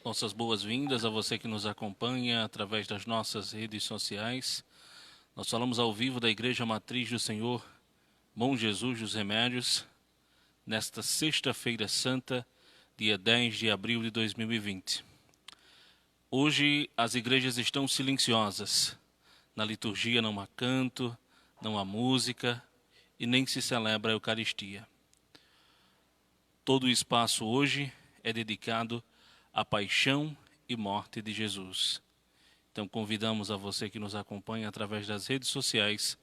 Nossas boas-vindas a você que nos acompanha através das nossas redes sociais. Nós falamos ao vivo da Igreja Matriz do Senhor Bom Jesus dos Remédios, nesta sexta-feira santa, dia 10 de abril de 2020. Hoje as igrejas estão silenciosas. Na liturgia não há canto, não há música e nem se celebra a Eucaristia. Todo o espaço hoje é dedicado à paixão e morte de Jesus. Então convidamos a você que nos acompanha através das redes sociais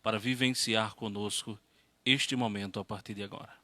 para vivenciar conosco este momento a partir de agora.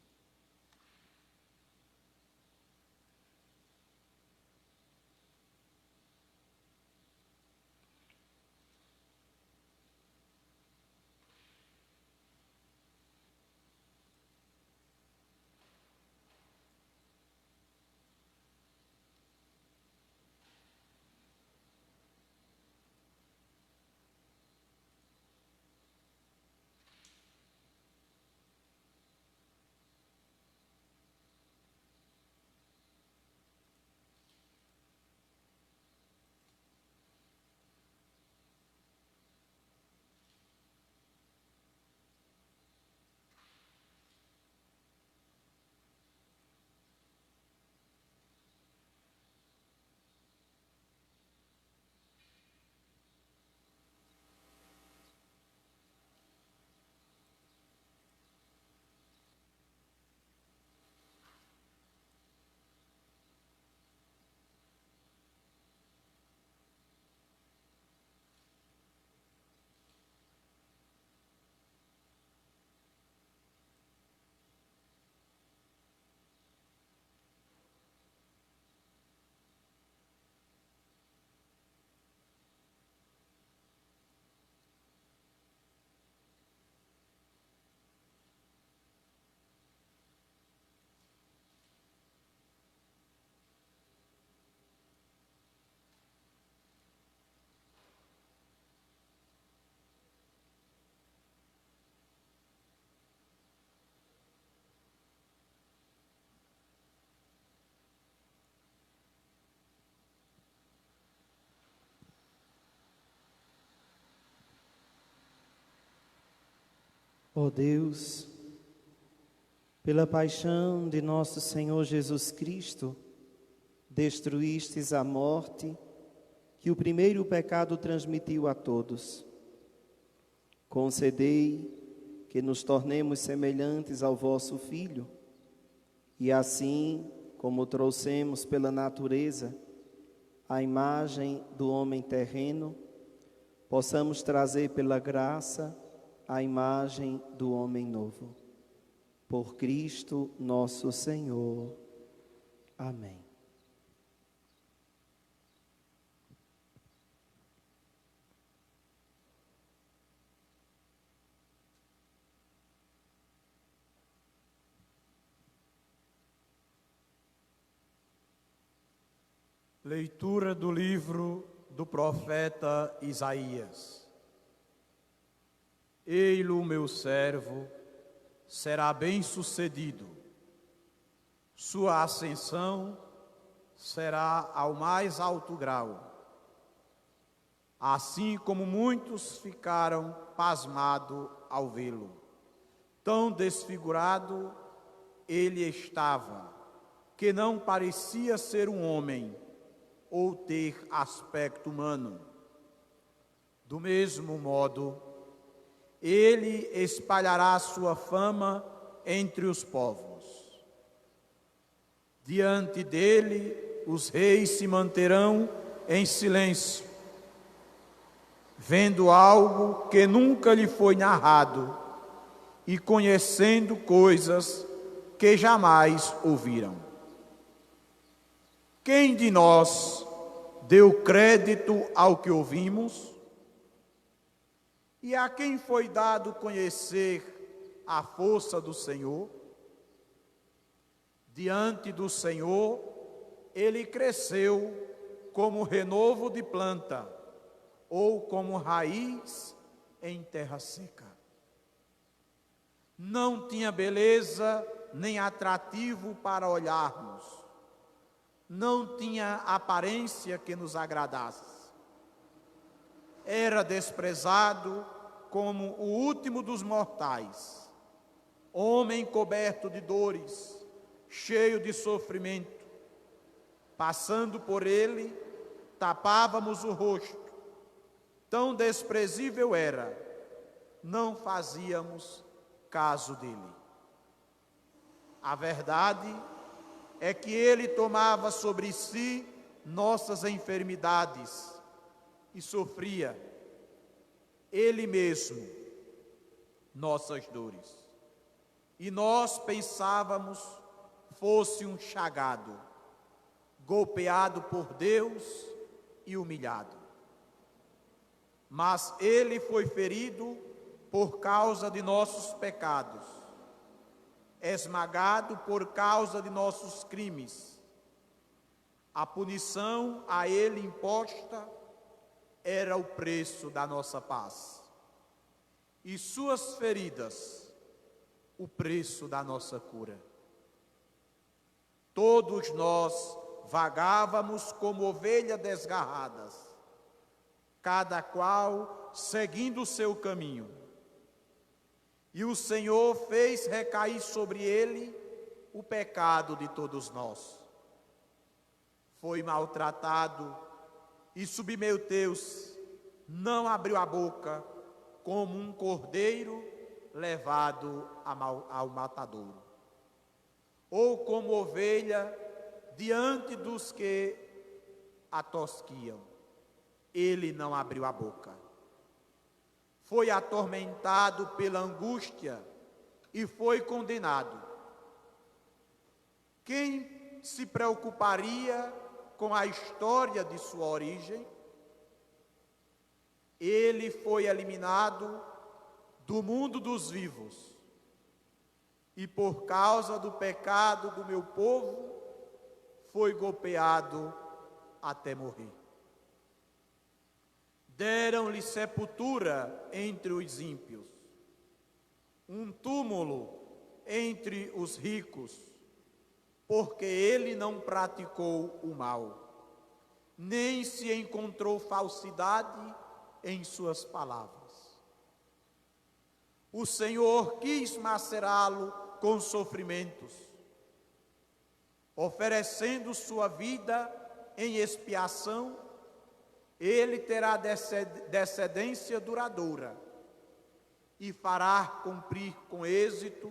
Ó Deus, pela paixão de nosso Senhor Jesus Cristo, destruístes a morte que o primeiro pecado transmitiu a todos. Concedei que nos tornemos semelhantes ao vosso Filho, e assim, como trouxemos pela natureza a imagem do homem terreno, possamos trazer pela graça a imagem do homem novo. Por Cristo nosso Senhor. Amém. Leitura do livro do profeta Isaías. Ei-lo, meu servo, será bem-sucedido. Sua ascensão será ao mais alto grau. Assim como muitos ficaram pasmados ao vê-lo. Tão desfigurado ele estava, que não parecia ser um homem ou ter aspecto humano. Do mesmo modo, ele espalhará sua fama entre os povos. Diante dele, os reis se manterão em silêncio, vendo algo que nunca lhe foi narrado e conhecendo coisas que jamais ouviram. Quem de nós deu crédito ao que ouvimos? E a quem foi dado conhecer a força do Senhor? Diante do Senhor, ele cresceu como renovo de planta, ou como raiz em terra seca. Não tinha beleza nem atrativo para olharmos, não tinha aparência que nos agradasse. Era desprezado como o último dos mortais, homem coberto de dores, cheio de sofrimento. Passando por ele, tapávamos o rosto. Tão desprezível era, não fazíamos caso dele. A verdade é que ele tomava sobre si nossas enfermidades e sofria, ele mesmo, nossas dores. E nós pensávamos fosse um chagado, golpeado por Deus e humilhado. Mas ele foi ferido por causa de nossos pecados, esmagado por causa de nossos crimes. A punição a ele imposta era o preço da nossa paz, e suas feridas, o preço da nossa cura. Todos nós vagávamos como ovelhas desgarradas, cada qual seguindo o seu caminho. E o Senhor fez recair sobre ele o pecado de todos nós. Foi maltratado e submeteu-se, não abriu a boca, como um cordeiro levado ao matadouro, ou como ovelha diante dos que a tosquiam. Ele não abriu a boca. Foi atormentado pela angústia e foi condenado. Quem se preocuparia com a história de sua origem? Ele foi eliminado do mundo dos vivos, e por causa do pecado do meu povo, foi golpeado até morrer. Deram-lhe sepultura entre os ímpios, um túmulo entre os ricos, porque ele não praticou o mal, nem se encontrou falsidade em suas palavras. O Senhor quis macerá-lo com sofrimentos, oferecendo sua vida em expiação. Ele terá descendência duradoura e fará cumprir com êxito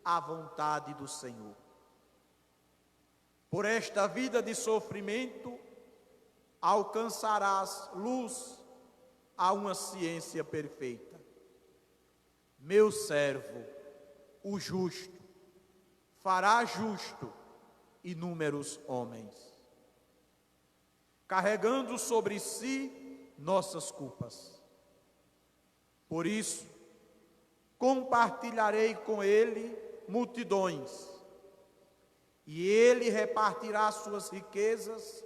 a vontade do Senhor. Por esta vida de sofrimento, alcançarás luz a uma ciência perfeita. Meu servo, o justo, fará justo inúmeros homens, carregando sobre si nossas culpas. Por isso, compartilharei com ele multidões, e ele repartirá suas riquezas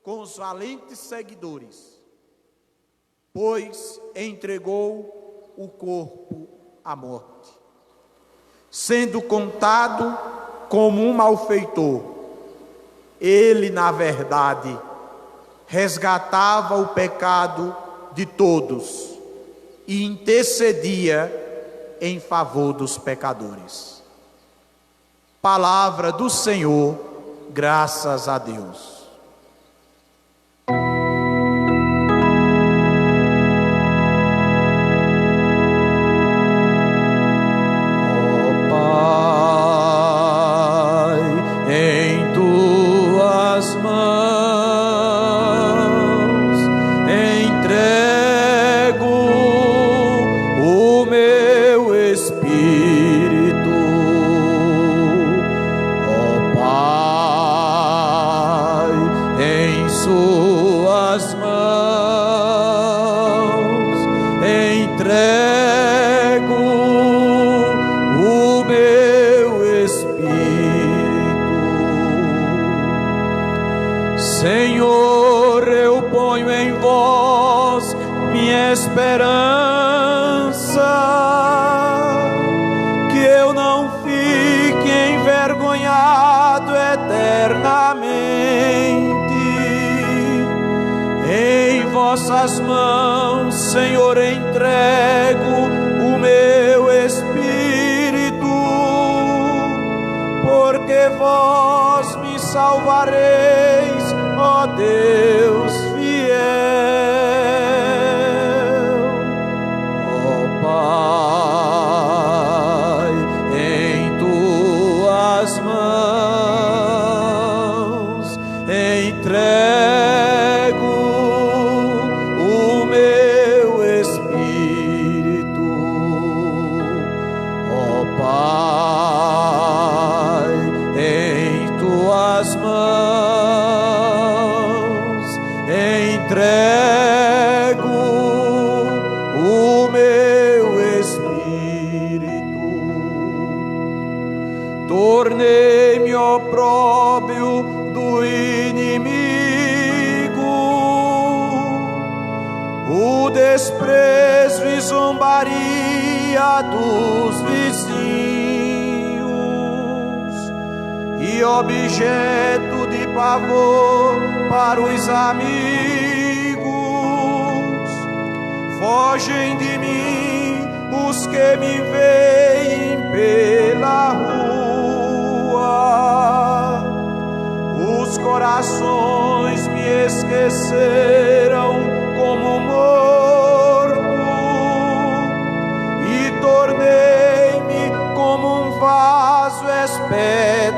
com os valentes seguidores, pois entregou o corpo à morte, sendo contado como um malfeitor. Ele, na verdade, resgatava o pecado de todos e intercedia em favor dos pecadores. Palavra do Senhor, graças a Deus. Senhor, eu ponho em vós minha esperança, que eu não fique envergonhado eternamente. vossas mãos, Senhor, entrego o meu espírito, porque vós me salvareis, ó Deus fiel. Ó Pai, em tuas mãos entrego o meu espírito. Ó Pai, em tuas mãos entrego o meu espírito. Tornei-me opróbrio do inimigo, o desprezo e zombaria dos vizinhos, e objeto de pavor para os amigos. Fogem de mim os que me veem pela rua. Os corações me esqueceram como morto, e tornei-me como um vaso espedaçado.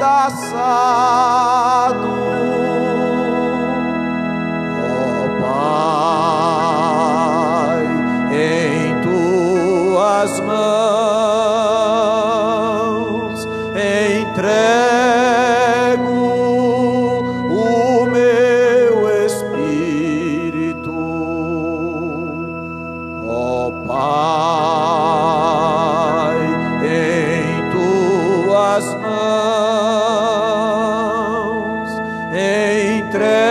Ó Pai, em tuas mãos entrego o meu espírito. Ó Pai, em tuas mãos entrego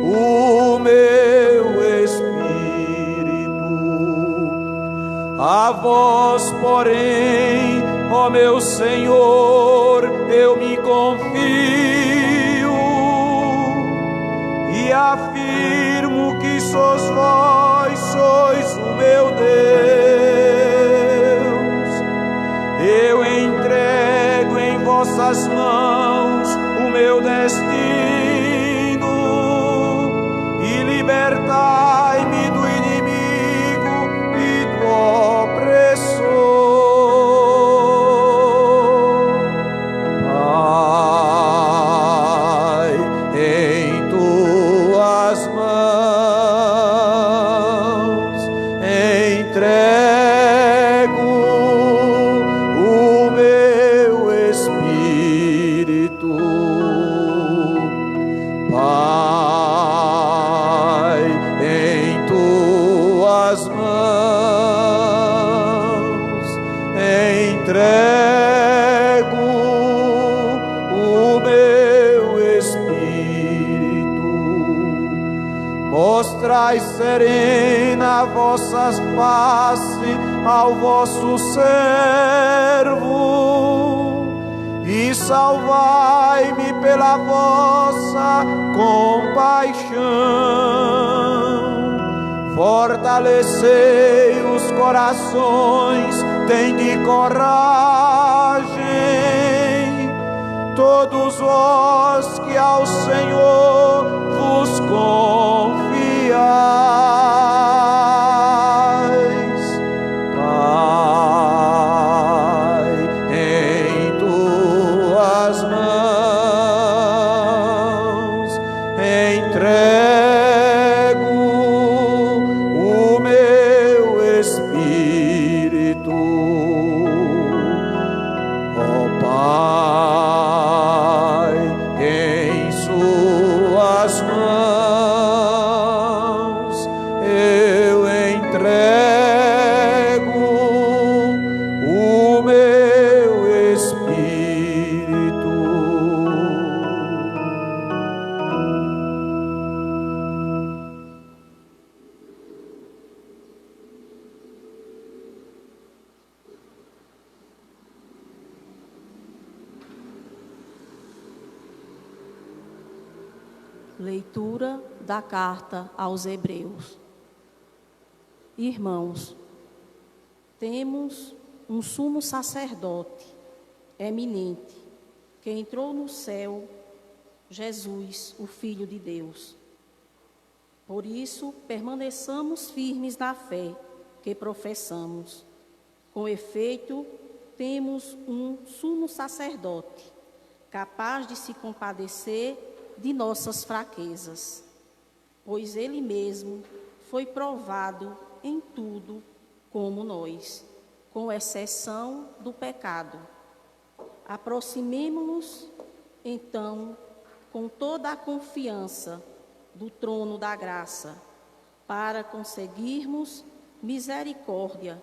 o meu espírito. A vós, porém, ó meu Senhor, eu me confio e afirmo que sois vós, sois o meu Deus. Eu entrego em vossas mãos o meu destino, e libertai-me do inimigo e do opressor. Pai, em tuas mãos entrego o meu espírito. Pai, em tuas mãos entrego o meu espírito. Mostrai serena vossas faces ao vosso servo, e salvai-me pela vossa compaixão. Fortalecei os corações, tende coragem, todos vós que ao Senhor vos confiais. Pai, em tuas mãos entrego o meu espírito. Ó Pai, em suas mãos Leitura da carta aos Hebreus. Irmãos, temos um sumo sacerdote eminente que entrou no céu, Jesus, o Filho de Deus. Por isso, permaneçamos firmes na fé que professamos. Com efeito, temos um sumo sacerdote capaz de se compadecer de nossas fraquezas, pois ele mesmo foi provado em tudo como nós, com exceção do pecado. Aproximemo-nos, então, com toda a confiança do trono da graça, para conseguirmos misericórdia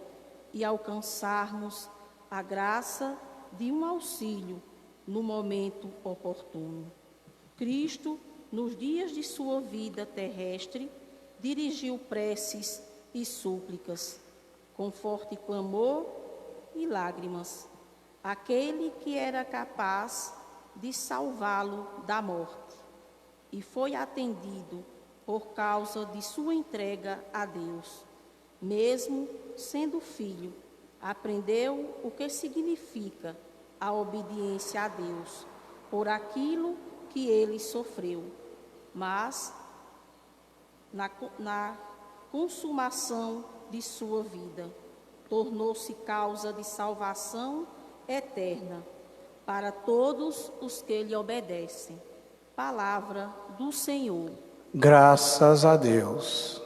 e alcançarmos a graça de um auxílio no momento oportuno. Cristo, nos dias de sua vida terrestre, dirigiu preces e súplicas, com forte clamor e lágrimas, àquele que era capaz de salvá-lo da morte, e foi atendido por causa de sua entrega a Deus. Mesmo sendo filho, aprendeu o que significa a obediência a Deus, por aquilo que ele sofreu, mas na consumação de sua vida, tornou-se causa de salvação eterna para todos os que lhe obedecem. Palavra do Senhor. Graças a Deus.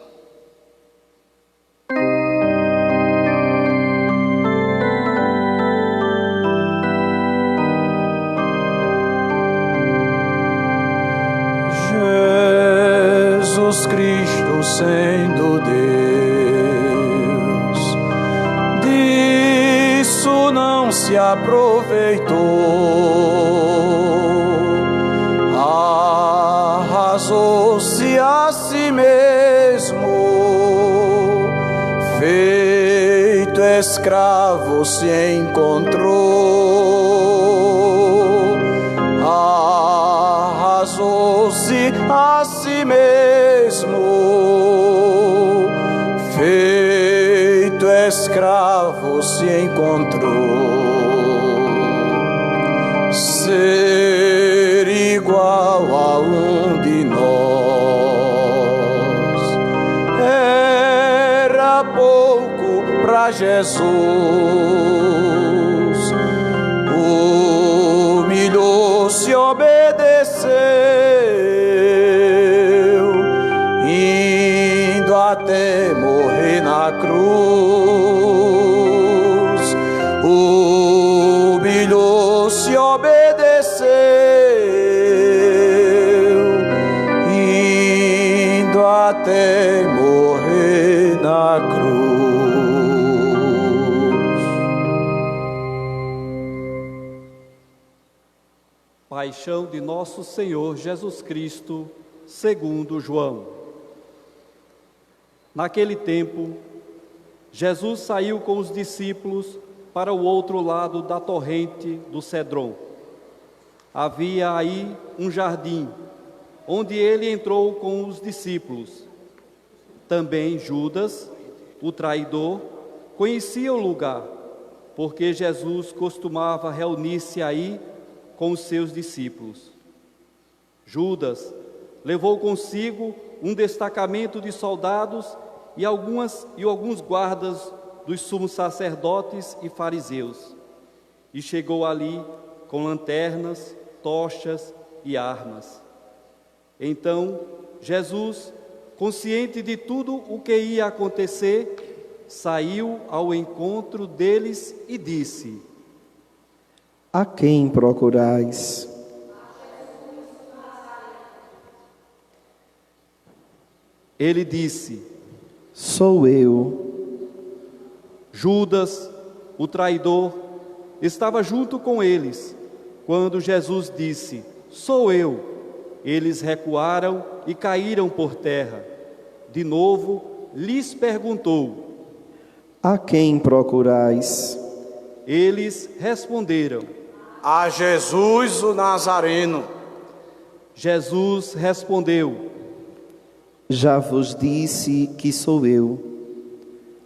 Jesus Cristo sendo Deus, disso não se aproveitou, arrasou-se a si mesmo, feito escravo se encontrou, arrasou-se a si mesmo, feito escravo se encontrou. Ser igual a um de nós era pouco para Jesus. Humilhou-se, obedeceu, indo até morrer na cruz. Humilhou-se, obedeceu, indo até morrer na cruz. Paixão de nosso Senhor Jesus Cristo, segundo João. Naquele tempo, Jesus saiu com os discípulos para o outro lado da torrente do Cedron. Havia aí um jardim, onde ele entrou com os discípulos. Também Judas, o traidor, conhecia o lugar, porque Jesus costumava reunir-se aí com os seus discípulos. Judas levou consigo um destacamento de soldados e alguns guardas dos sumos sacerdotes e fariseus, e chegou ali com lanternas, tochas e armas. Então Jesus, consciente de tudo o que ia acontecer, saiu ao encontro deles e disse: A quem procurais? Ele disse: Sou eu. Judas, o traidor, estava junto com eles. Quando Jesus disse: Sou eu, eles recuaram e caíram por terra. De novo, lhes perguntou: A quem procurais? Eles responderam: A Jesus o Nazareno. Jesus respondeu: Já vos disse que sou eu.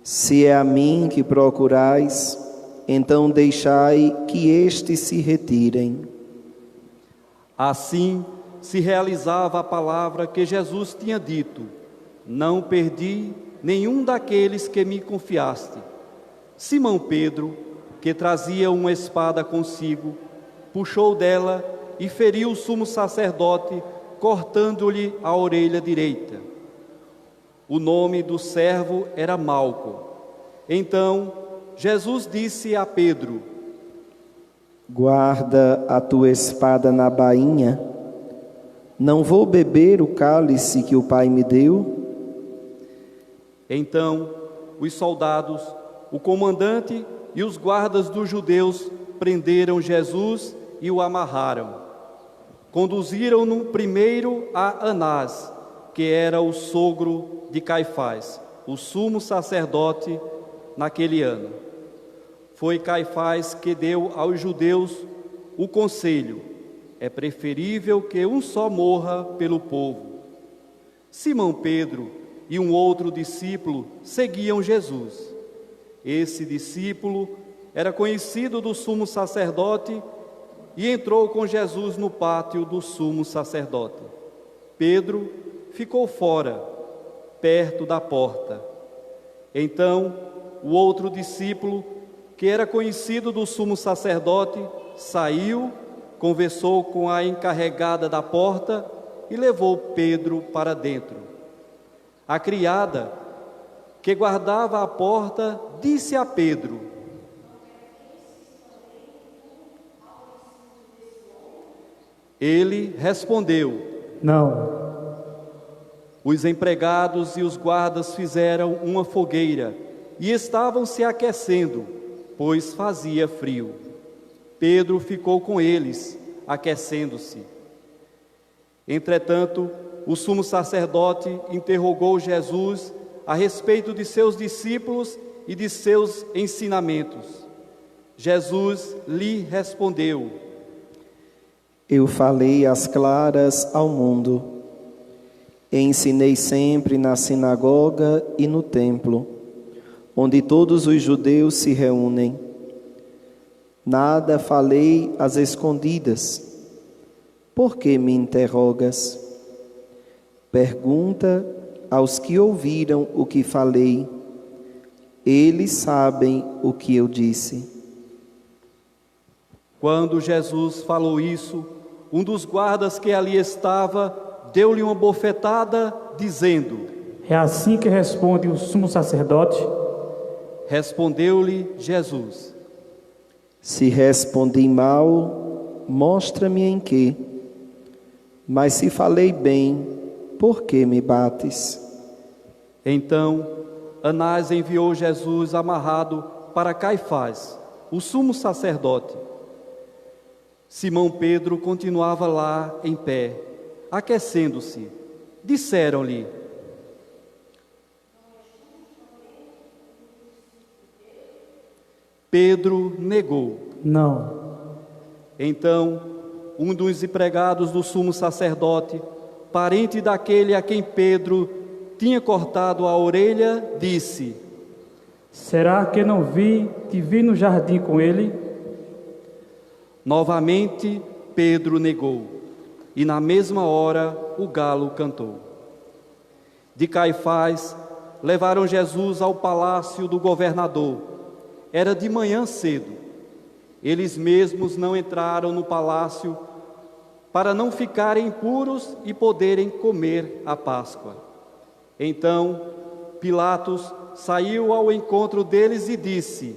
Se é a mim que procurais, então deixai que estes se retirem. Assim se realizava a palavra que Jesus tinha dito: Não perdi nenhum daqueles que me confiaste. Simão Pedro, que trazia uma espada consigo, puxou dela e feriu o sumo sacerdote, cortando-lhe a orelha direita. O nome do servo era Malco. Então Jesus disse a Pedro: Guarda a tua espada na bainha. Não vou beber o cálice que o Pai me deu? Então os soldados, o comandante e os guardas dos judeus prenderam Jesus e o amarraram. Conduziram-no primeiro a Anás, que era o sogro de Caifás, o sumo sacerdote naquele ano. Foi Caifás que deu aos judeus o conselho: é preferível que um só morra pelo povo. Simão Pedro e um outro discípulo seguiam Jesus. Esse discípulo era conhecido do sumo sacerdote e entrou com Jesus no pátio do sumo sacerdote. Pedro ficou fora, perto da porta. Então, o outro discípulo, que era conhecido do sumo sacerdote, saiu, conversou com a encarregada da porta e levou Pedro para dentro. A criada, que guardava a porta, disse a Pedro: Ele respondeu: Não. Os empregados e os guardas fizeram uma fogueira e estavam se aquecendo, pois fazia frio. Pedro ficou com eles, aquecendo-se. Entretanto, o sumo sacerdote interrogou Jesus a respeito de seus discípulos e de seus ensinamentos. Jesus lhe respondeu: Eu falei às claras ao mundo. Ensinei sempre na sinagoga e no templo, onde todos os judeus se reúnem. Nada falei às escondidas. Por que me interrogas? Pergunta aos que ouviram o que falei. Eles sabem o que eu disse. Quando Jesus falou isso, um dos guardas que ali estava deu-lhe uma bofetada, dizendo: É assim que responde o sumo sacerdote? Respondeu-lhe Jesus: Se respondi mal, mostra-me em que. Mas se falei bem, por que me bates? Então Anás enviou Jesus amarrado para Caifás, o sumo sacerdote. Simão Pedro continuava lá em pé, aquecendo-se. Disseram-lhe: Pedro negou. Não. Então, um dos empregados do sumo sacerdote, parente daquele a quem Pedro tinha cortado a orelha, disse: Será que não te vi no jardim com ele? Novamente, Pedro negou, e na mesma hora o galo cantou. De Caifás, levaram Jesus ao palácio do governador. Era de manhã cedo. Eles mesmos não entraram no palácio para não ficarem impuros e poderem comer a Páscoa. Então, Pilatos saiu ao encontro deles e disse: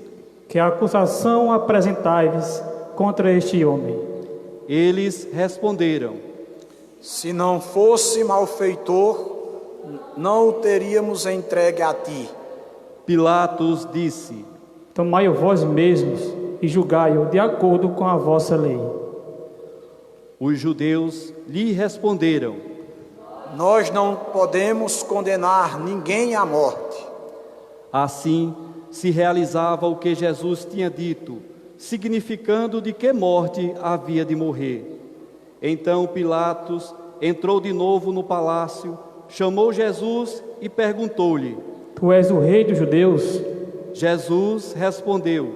Que acusação apresentai-vos contra este homem? Eles responderam: Se não fosse malfeitor, não o teríamos entregue a ti. Pilatos disse: Tomai-o vós mesmos e julgai-o de acordo com a vossa lei. Os judeus lhe responderam: Nós não podemos condenar ninguém à morte. Assim se realizava o que Jesus tinha dito, significando de que morte havia de morrer. Então Pilatos entrou de novo no palácio, chamou Jesus e perguntou-lhe: Tu és o rei dos judeus? Jesus respondeu: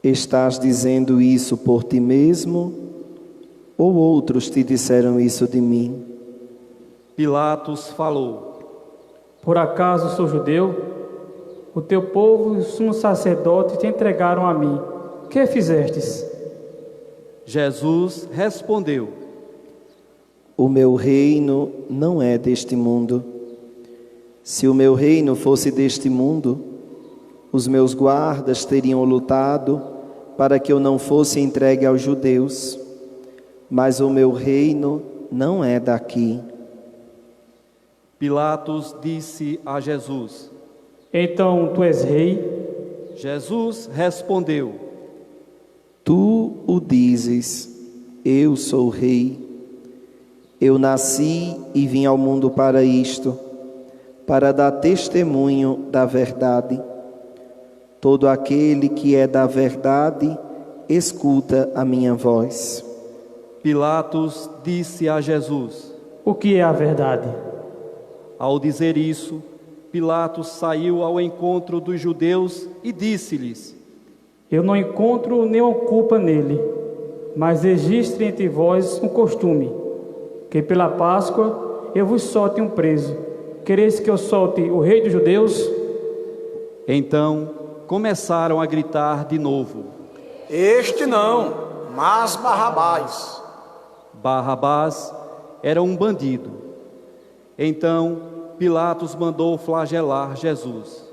Estás dizendo isso por ti mesmo, ou outros te disseram isso de mim? Pilatos falou: Por acaso sou judeu? O teu povo e os sumos sacerdotes te entregaram a mim. Que fizestes? Jesus respondeu: O meu reino não é deste mundo. Se o meu reino fosse deste mundo, os meus guardas teriam lutado para que eu não fosse entregue aos judeus. Mas o meu reino não é daqui. Pilatos disse a Jesus: Então tu és rei? Jesus respondeu: Tu o dizes, eu sou rei. Eu nasci e vim ao mundo para isto, para dar testemunho da verdade. Todo aquele que é da verdade, escuta a minha voz. Pilatos disse a Jesus: O que é a verdade? Ao dizer isso, Pilatos saiu ao encontro dos judeus e disse-lhes: Eu não encontro nenhuma culpa nele, mas existe entre vós um costume, que pela Páscoa eu vos solte um preso. Quereis que eu solte o rei dos judeus? Então começaram a gritar de novo: Este não, mas Barrabás. Barrabás era um bandido. Então Pilatos mandou flagelar Jesus.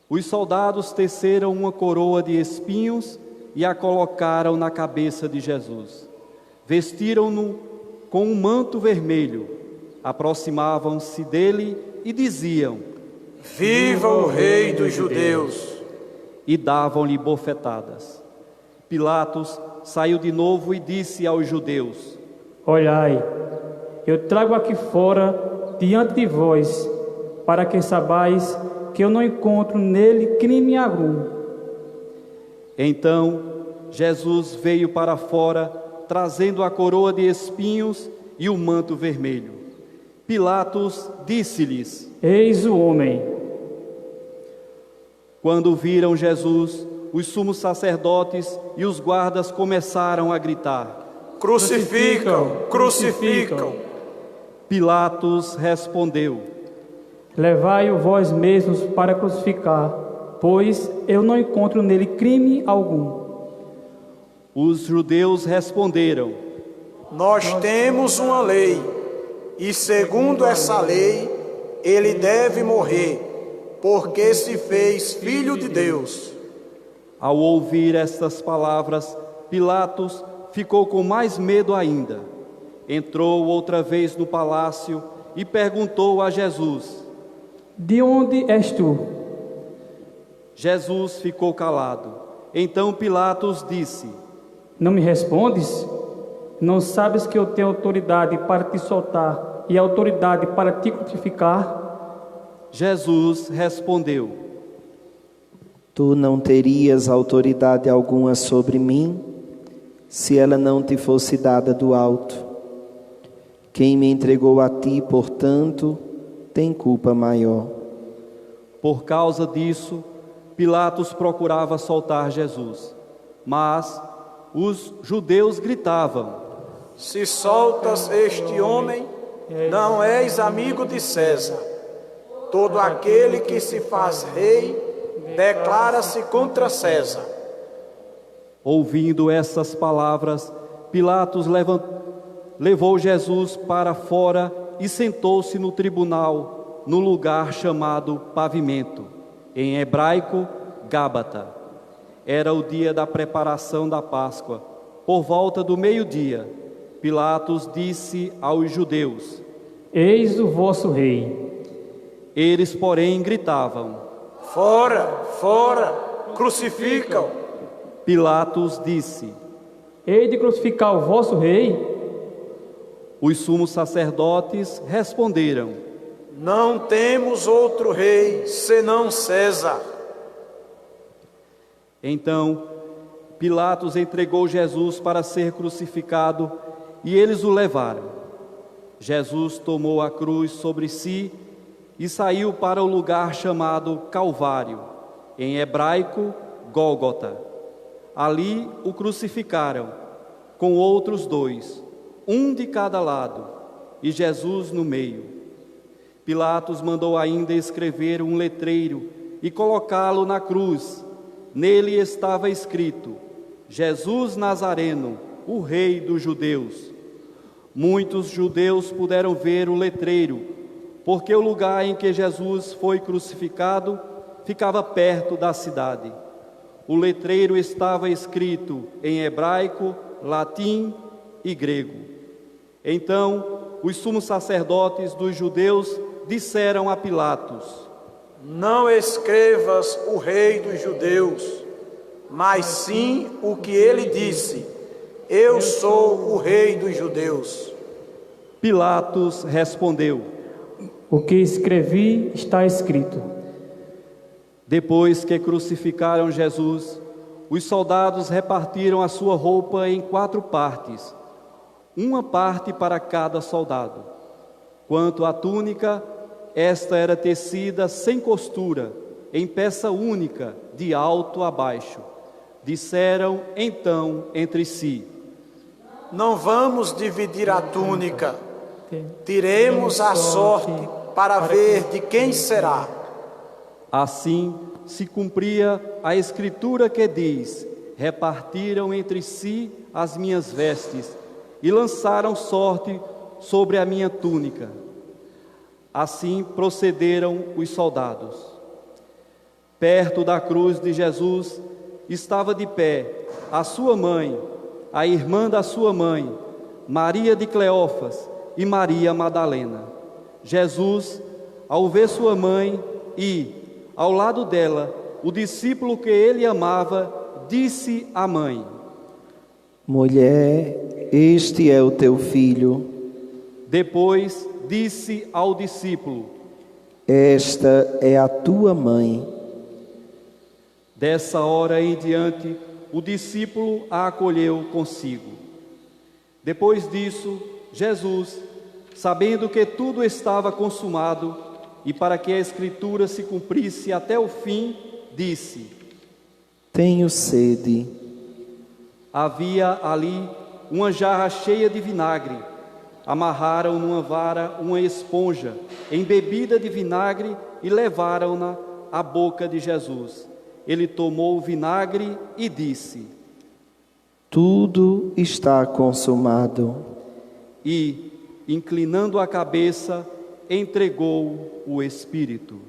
Os soldados teceram uma coroa de espinhos e a colocaram na cabeça de Jesus. Vestiram-no com um manto vermelho, aproximavam-se dele e diziam: Viva o Rei dos Judeus! E davam-lhe bofetadas. Pilatos saiu de novo e disse aos judeus: Olhai, eu trago aqui fora diante de vós, para que saibais que eu não encontro nele crime algum. Então Jesus veio para fora, trazendo a coroa de espinhos e o manto vermelho. Pilatos disse-lhes: Eis o homem. Quando viram Jesus, os sumos sacerdotes e os guardas começaram a gritar: Crucificam! Crucificam! Pilatos respondeu: Levai-o vós mesmos para crucificar, pois eu não encontro nele crime algum. Os judeus responderam: Nós temos uma lei, e segundo essa lei, ele deve morrer, porque se fez filho de Deus. Ao ouvir estas palavras, Pilatos ficou com mais medo ainda. Entrou outra vez no palácio e perguntou a Jesus: De onde és tu? Jesus ficou calado. Então Pilatos disse: Não me respondes? Não sabes que eu tenho autoridade para te soltar e autoridade para te crucificar? Jesus respondeu: Tu não terias autoridade alguma sobre mim, se ela não te fosse dada do alto. Quem me entregou a ti, portanto, tem culpa maior. Por causa disso, Pilatos procurava soltar Jesus, mas os judeus gritavam: Se soltas este homem, não és amigo de César. Todo aquele que se faz rei, declara-se contra César. Ouvindo essas palavras, Pilatos levou Jesus para fora e sentou-se no tribunal, no lugar chamado Pavimento, em hebraico, Gábata. Era o dia da preparação da Páscoa. Por volta do meio-dia, Pilatos disse aos judeus: Eis o vosso rei. Eles, porém, gritavam: Fora, fora, crucificam. Pilatos disse: Hei de crucificar o vosso rei? Os sumos sacerdotes responderam: Não temos outro rei, senão César. Então Pilatos entregou Jesus para ser crucificado e eles o levaram. Jesus tomou a cruz sobre si e saiu para o lugar chamado Calvário, em hebraico, Gólgota. Ali o crucificaram, com outros dois, um de cada lado, e Jesus no meio. Pilatos mandou ainda escrever um letreiro e colocá-lo na cruz. Nele estava escrito: Jesus Nazareno, o Rei dos Judeus. Muitos judeus puderam ver o letreiro, porque o lugar em que Jesus foi crucificado ficava perto da cidade. O letreiro estava escrito em hebraico, latim e grego. Então, os sumos sacerdotes dos judeus disseram a Pilatos: Não escrevas o Rei dos Judeus, mas sim o que ele disse: Eu sou o Rei dos Judeus. Pilatos respondeu: O que escrevi está escrito. Depois que crucificaram Jesus, os soldados repartiram a sua roupa em 4 partes, uma parte para cada soldado. Quanto à túnica, esta era tecida sem costura, em peça única, de alto a baixo. Disseram então entre si: Não vamos dividir a túnica, tiremos a sorte para ver de quem será. Assim se cumpria a escritura que diz: repartiram entre si as minhas vestes e lançaram sorte sobre a minha túnica. Assim procederam os soldados. Perto da cruz de Jesus estava de pé a sua mãe, a irmã da sua mãe, Maria de Cleófas e Maria Madalena. Jesus, ao ver sua mãe e, ao lado dela, o discípulo que ele amava, disse à mãe: Mulher, este é o teu filho. Depois disse ao discípulo: Esta é a tua mãe. Dessa hora em diante, o discípulo a acolheu consigo. Depois disso, Jesus, sabendo que tudo estava consumado, e para que a Escritura se cumprisse até o fim, disse: Tenho sede. Havia ali uma jarra cheia de vinagre. Amarraram numa vara uma esponja embebida de vinagre e levaram-na à boca de Jesus. Ele tomou o vinagre e disse: Tudo está consumado. E, inclinando a cabeça, entregou o Espírito.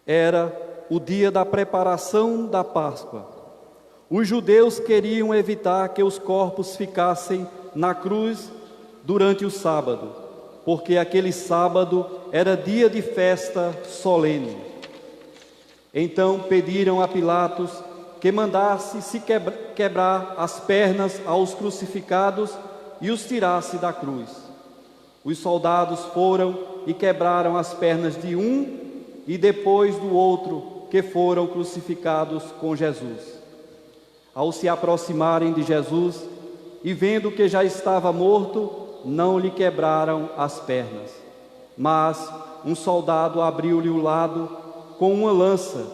Era o dia da preparação da Páscoa. Os judeus queriam evitar que os corpos ficassem na cruz durante o sábado, porque aquele sábado era dia de festa solene. Então pediram a Pilatos que mandasse se quebrar as pernas aos crucificados e os tirasse da cruz. Os soldados foram e quebraram as pernas de um e depois do outro, que foram crucificados com Jesus. Ao se aproximarem de Jesus e vendo que já estava morto, não lhe quebraram as pernas. Mas um soldado abriu-lhe o lado com uma lança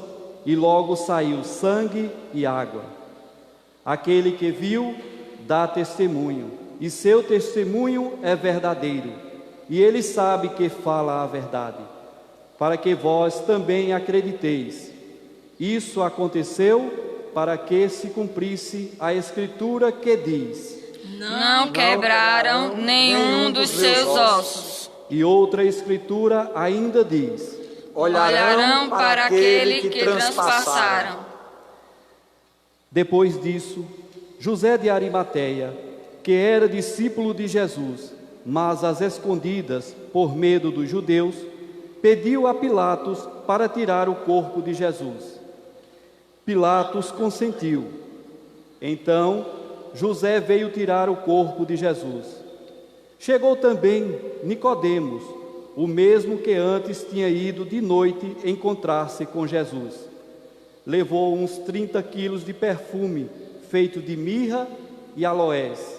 e logo saiu sangue e água. Aquele que viu dá testemunho, e seu testemunho é verdadeiro, e ele sabe que fala a verdade, para que vós também acrediteis. Isso aconteceu para que se cumprisse a Escritura que diz: Não quebraram nenhum dos seus ossos. E outra Escritura ainda diz: Olharão para aquele que transpassaram. Depois disso, José de Arimateia, que era discípulo de Jesus, mas às escondidas, por medo dos judeus, pediu a Pilatos para tirar o corpo de Jesus. Pilatos consentiu. Então, José veio tirar o corpo de Jesus. Chegou também Nicodemos, o mesmo que antes tinha ido de noite encontrar-se com Jesus. Levou uns 30 quilos de perfume, feito de mirra e aloés.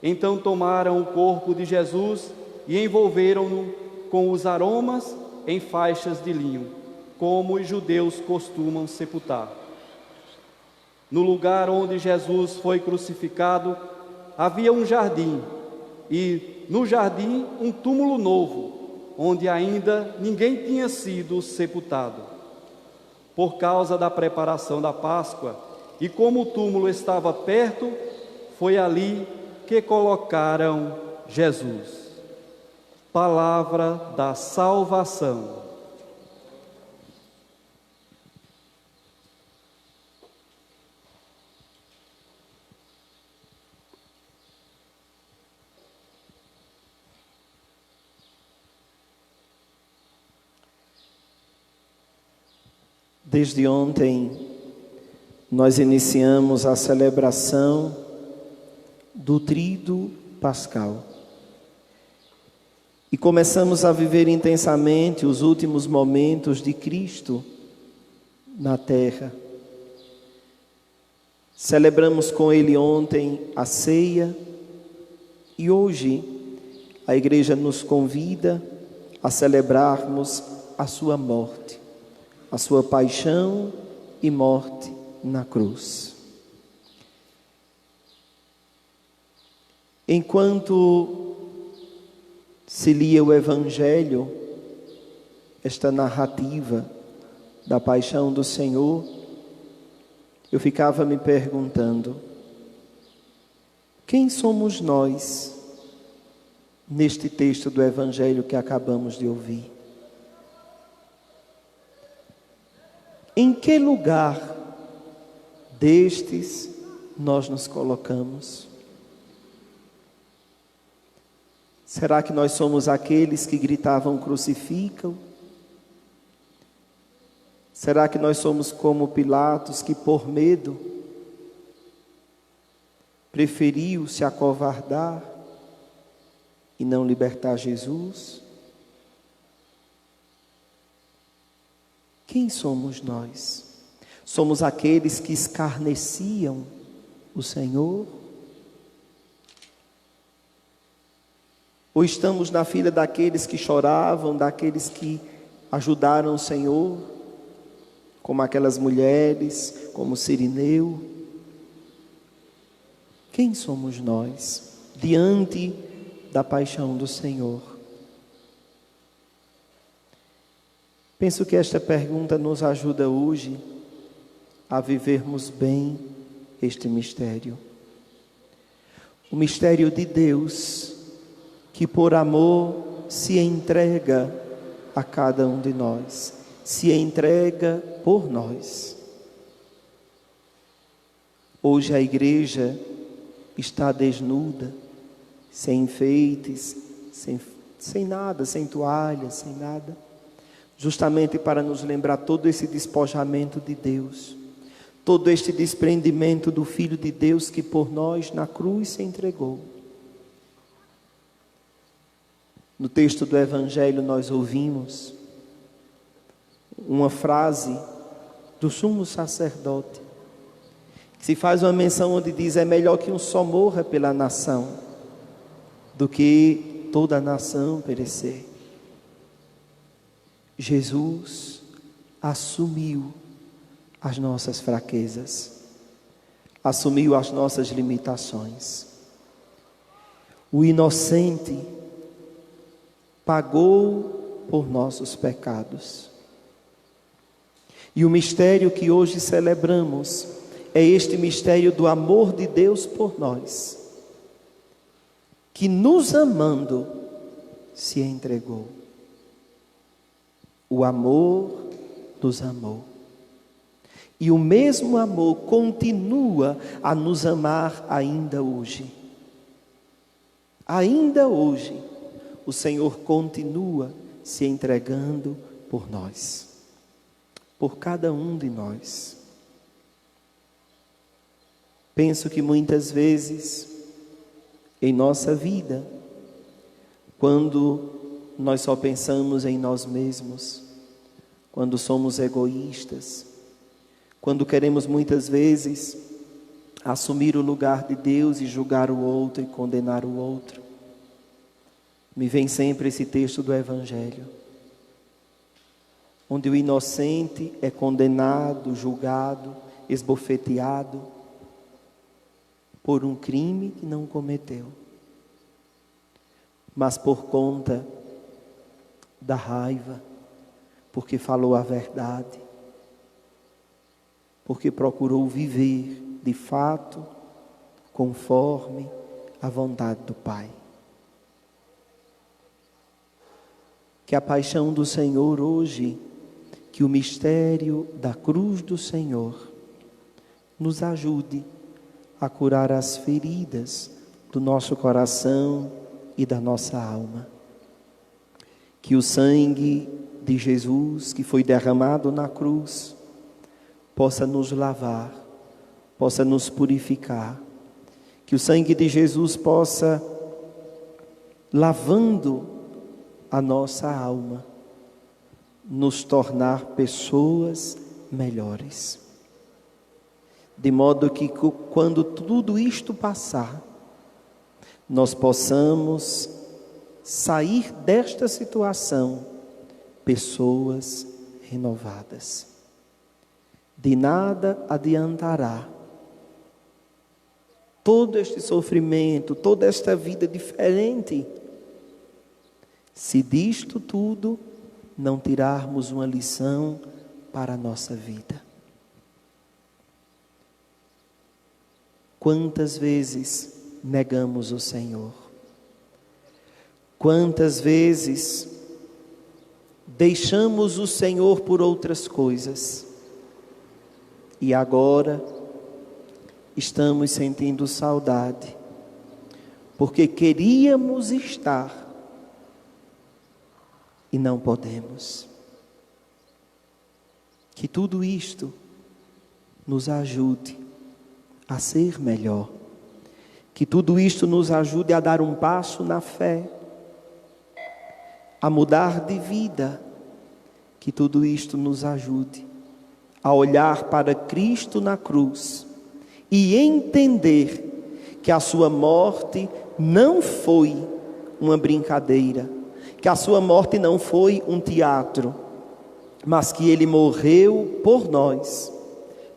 Então tomaram o corpo de Jesus e envolveram-no com os aromas em faixas de linho, como os judeus costumam sepultar. No lugar onde Jesus foi crucificado, havia um jardim, e no jardim um túmulo novo, onde ainda ninguém tinha sido sepultado. Por causa da preparação da Páscoa, e como o túmulo estava perto, foi ali que colocaram Jesus. Palavra da salvação. Desde ontem, nós iniciamos a celebração do Tríduo Pascal e começamos a viver intensamente os últimos momentos de Cristo na terra. Celebramos com Ele ontem a ceia e hoje a Igreja nos convida a celebrarmos a sua morte, a sua paixão e morte na cruz. Enquanto se lia o Evangelho, esta narrativa da paixão do Senhor, eu ficava me perguntando: quem somos nós neste texto do Evangelho que acabamos de ouvir? Em que lugar destes nós nos colocamos? Será que nós somos aqueles que gritavam crucificam? Será que nós somos como Pilatos, que por medo preferiu se acovardar e não libertar Jesus? Quem somos nós? Somos aqueles que escarneciam o Senhor? Ou estamos na fila daqueles que choravam, daqueles que ajudaram o Senhor, como aquelas mulheres, como Cirineu? Quem somos nós diante da paixão do Senhor? Penso que esta pergunta nos ajuda hoje a vivermos bem este mistério. O mistério de Deus, que por amor se entrega a cada um de nós, se entrega por nós. Hoje a igreja está desnuda, sem enfeites, sem nada, sem toalha, sem nada, justamente para nos lembrar todo esse despojamento de Deus, todo este desprendimento do Filho de Deus que por nós na cruz se entregou. No texto do Evangelho nós ouvimos uma frase do sumo sacerdote, que se faz uma menção onde diz: é melhor que um só morra pela nação, do que toda a nação perecer. Jesus assumiu as nossas fraquezas, assumiu as nossas limitações. O inocente pagou por nossos pecados. E o mistério que hoje celebramos é este mistério do amor de Deus por nós, que nos amando se entregou. O amor nos amou. E o mesmo amor continua a nos amar ainda hoje. Ainda hoje, o Senhor continua se entregando por nós, por cada um de nós. Penso que muitas vezes, em nossa vida, quando nós só pensamos em nós mesmos, quando somos egoístas, quando queremos muitas vezes assumir o lugar de Deus e julgar o outro e condenar o outro, me vem sempre esse texto do Evangelho, onde o inocente é condenado, julgado, esbofeteado por um crime que não cometeu, mas por conta da raiva, porque falou a verdade, porque procurou viver de fato conforme a vontade do Pai. Que a paixão do Senhor hoje, que o mistério da cruz do Senhor nos ajude a curar as feridas do nosso coração e da nossa alma. Que o sangue de Jesus, que foi derramado na cruz, possa nos lavar, possa nos purificar. Que o sangue de Jesus possa, lavando a nossa alma, nos tornar pessoas melhores. De modo que quando tudo isto passar, nós possamos sair desta situação pessoas renovadas. De nada adiantará todo este sofrimento, toda esta vida diferente, se disto tudo não tirarmos uma lição para a nossa vida. Quantas vezes negamos o Senhor? Quantas vezes deixamos o Senhor por outras coisas? E agora estamos sentindo saudade, porque queríamos estar e não podemos. Que tudo isto nos ajude a ser melhor. Que tudo isto nos ajude a dar um passo na fé, a mudar de vida. Que tudo isto nos ajude a olhar para Cristo na cruz e entender que a sua morte não foi uma brincadeira, que a sua morte não foi um teatro, mas que Ele morreu por nós,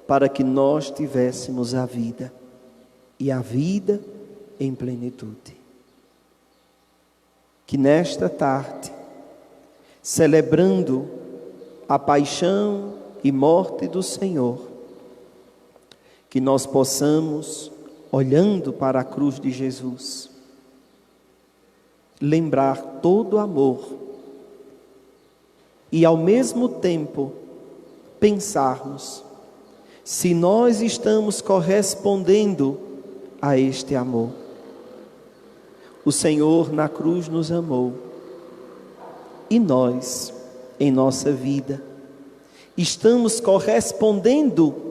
para que nós tivéssemos a vida, e a vida em plenitude. Que nesta tarde, celebrando a paixão e morte do Senhor, que nós possamos, olhando para a cruz de Jesus, lembrar todo o amor e ao mesmo tempo pensarmos se nós estamos correspondendo a este amor. O Senhor na cruz nos amou e nós, em nossa vida, estamos correspondendo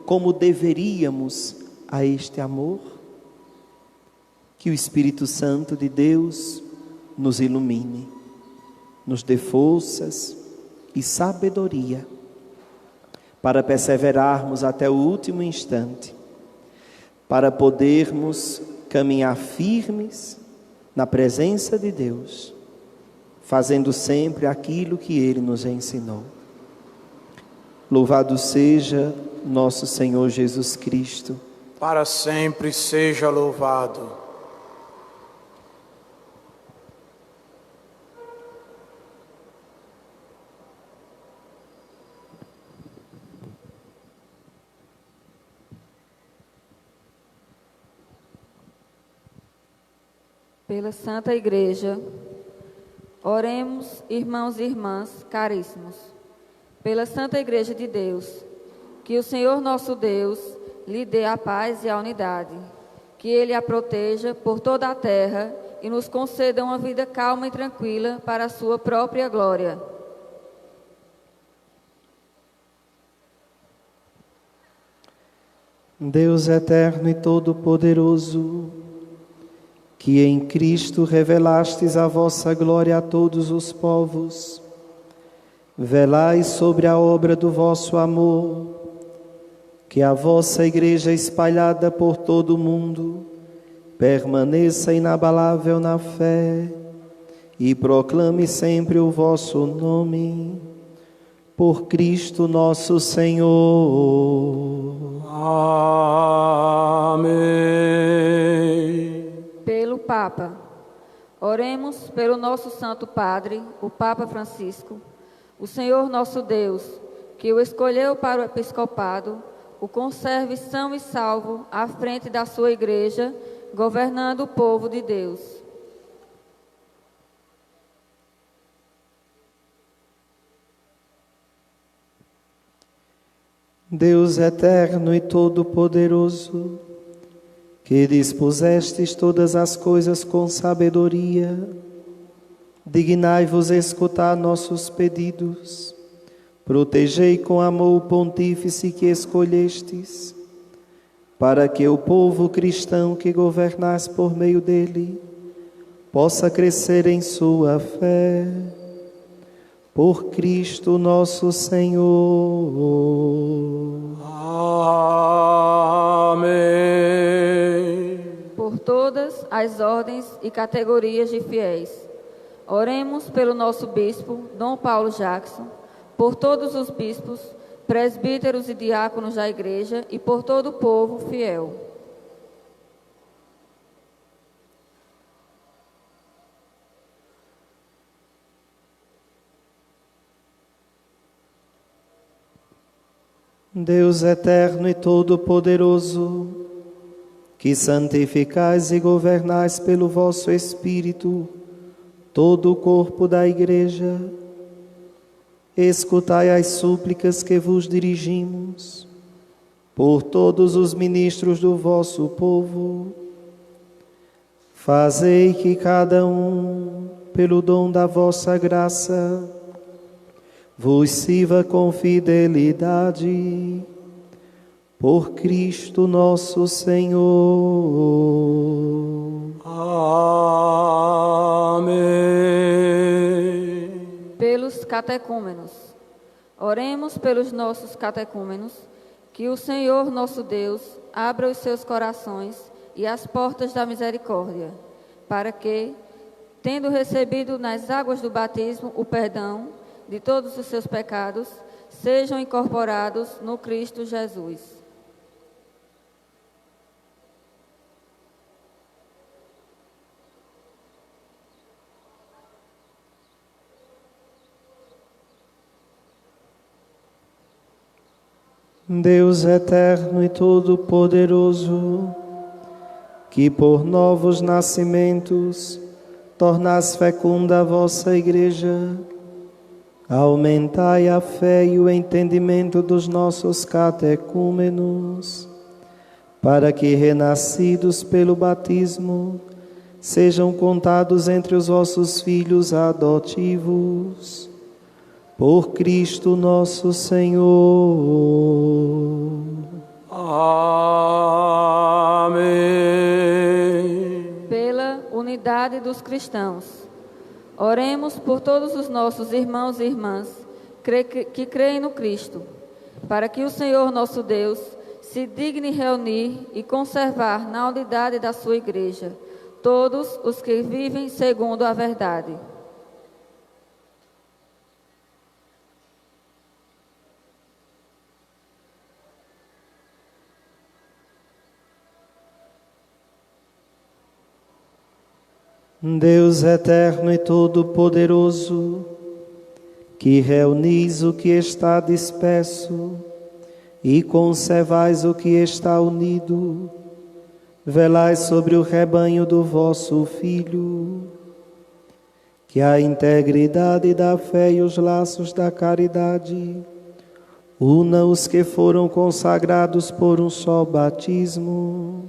como deveríamos a este amor? Que o Espírito Santo de Deus nos ilumine, nos dê forças e sabedoria para perseverarmos até o último instante, para podermos caminhar firmes na presença de Deus, fazendo sempre aquilo que Ele nos ensinou. Louvado seja nosso Senhor Jesus Cristo. Para sempre seja louvado. Pela Santa Igreja, oremos, irmãos e irmãs caríssimos. Pela Santa Igreja de Deus, que o Senhor nosso Deus lhe dê a paz e a unidade, que Ele a proteja por toda a terra e nos conceda uma vida calma e tranquila para a sua própria glória. Deus eterno e todo-poderoso, que em Cristo revelastes a vossa glória a todos os povos, velai sobre a obra do vosso amor, que a vossa Igreja espalhada por todo o mundo permaneça inabalável na fé e proclame sempre o vosso nome, por Cristo nosso Senhor. Amém. Pelo Papa, oremos pelo nosso Santo Padre, o Papa Francisco, o Senhor nosso Deus, que o escolheu para o episcopado, o conserve são e salvo à frente da sua Igreja, governando o povo de Deus. Deus eterno e todo-poderoso, que dispusestes todas as coisas com sabedoria, dignai-vos escutar nossos pedidos, protegei com amor o pontífice que escolhestes, para que o povo cristão que governais por meio dele possa crescer em sua fé. Por Cristo nosso Senhor. Amém. Por todas as ordens e categorias de fiéis, oremos pelo nosso bispo, Dom Paulo Jackson, por todos os bispos, presbíteros e diáconos da Igreja e por todo o povo fiel. Deus eterno e todo-poderoso, que santificais e governais pelo vosso Espírito todo o corpo da Igreja, escutai as súplicas que vos dirigimos por todos os ministros do vosso povo. Fazei que cada um, pelo dom da vossa graça, vos sirva com fidelidade, por Cristo nosso Senhor. Amém. Pelos catecúmenos, oremos pelos nossos catecúmenos, que o Senhor nosso Deus abra os seus corações e as portas da misericórdia, para que, tendo recebido nas águas do batismo o perdão de todos os seus pecados, sejam incorporados no Cristo Jesus. Deus eterno e todo-poderoso, que por novos nascimentos tornas fecunda a vossa Igreja, aumentai a fé e o entendimento dos nossos catecúmenos, para que, renascidos pelo batismo, sejam contados entre os vossos filhos adotivos, por Cristo nosso Senhor. Amém. Pela unidade dos cristãos, oremos por todos os nossos irmãos e irmãs que creem no Cristo, para que o Senhor nosso Deus se digne reunir e conservar na unidade da sua Igreja todos os que vivem segundo a verdade. Deus eterno e todo-poderoso, que reunis o que está disperso e conservais o que está unido velai sobre o rebanho do vosso Filho, que a integridade da fé e os laços da caridade una os que foram consagrados por um só batismo,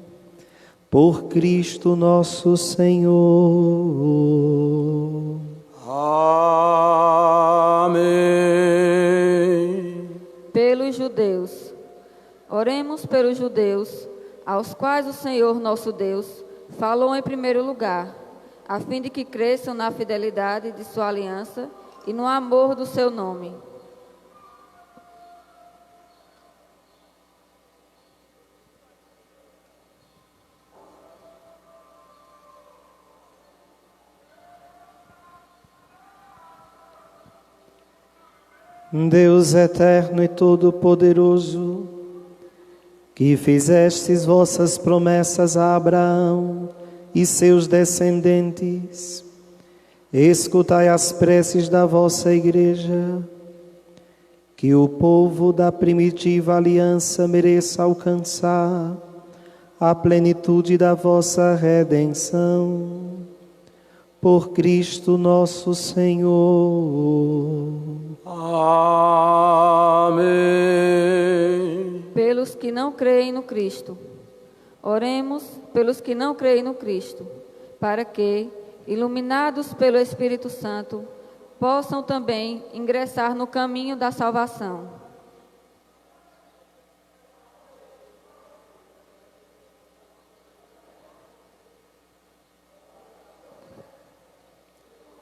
por Cristo nosso Senhor. Amém. Pelos judeus. Oremos pelos judeus, aos quais o Senhor nosso Deus falou em primeiro lugar, a fim de que cresçam na fidelidade de sua aliança e no amor do seu nome. Deus eterno e todo-poderoso, que fizestes vossas promessas a Abraão e seus descendentes, escutai as preces da vossa Igreja, que o povo da primitiva aliança mereça alcançar a plenitude da vossa redenção. Por Cristo nosso Senhor. Amém. Pelos que não creem no Cristo. Oremos pelos que não creem no Cristo, para que, iluminados pelo Espírito Santo, possam também ingressar no caminho da salvação.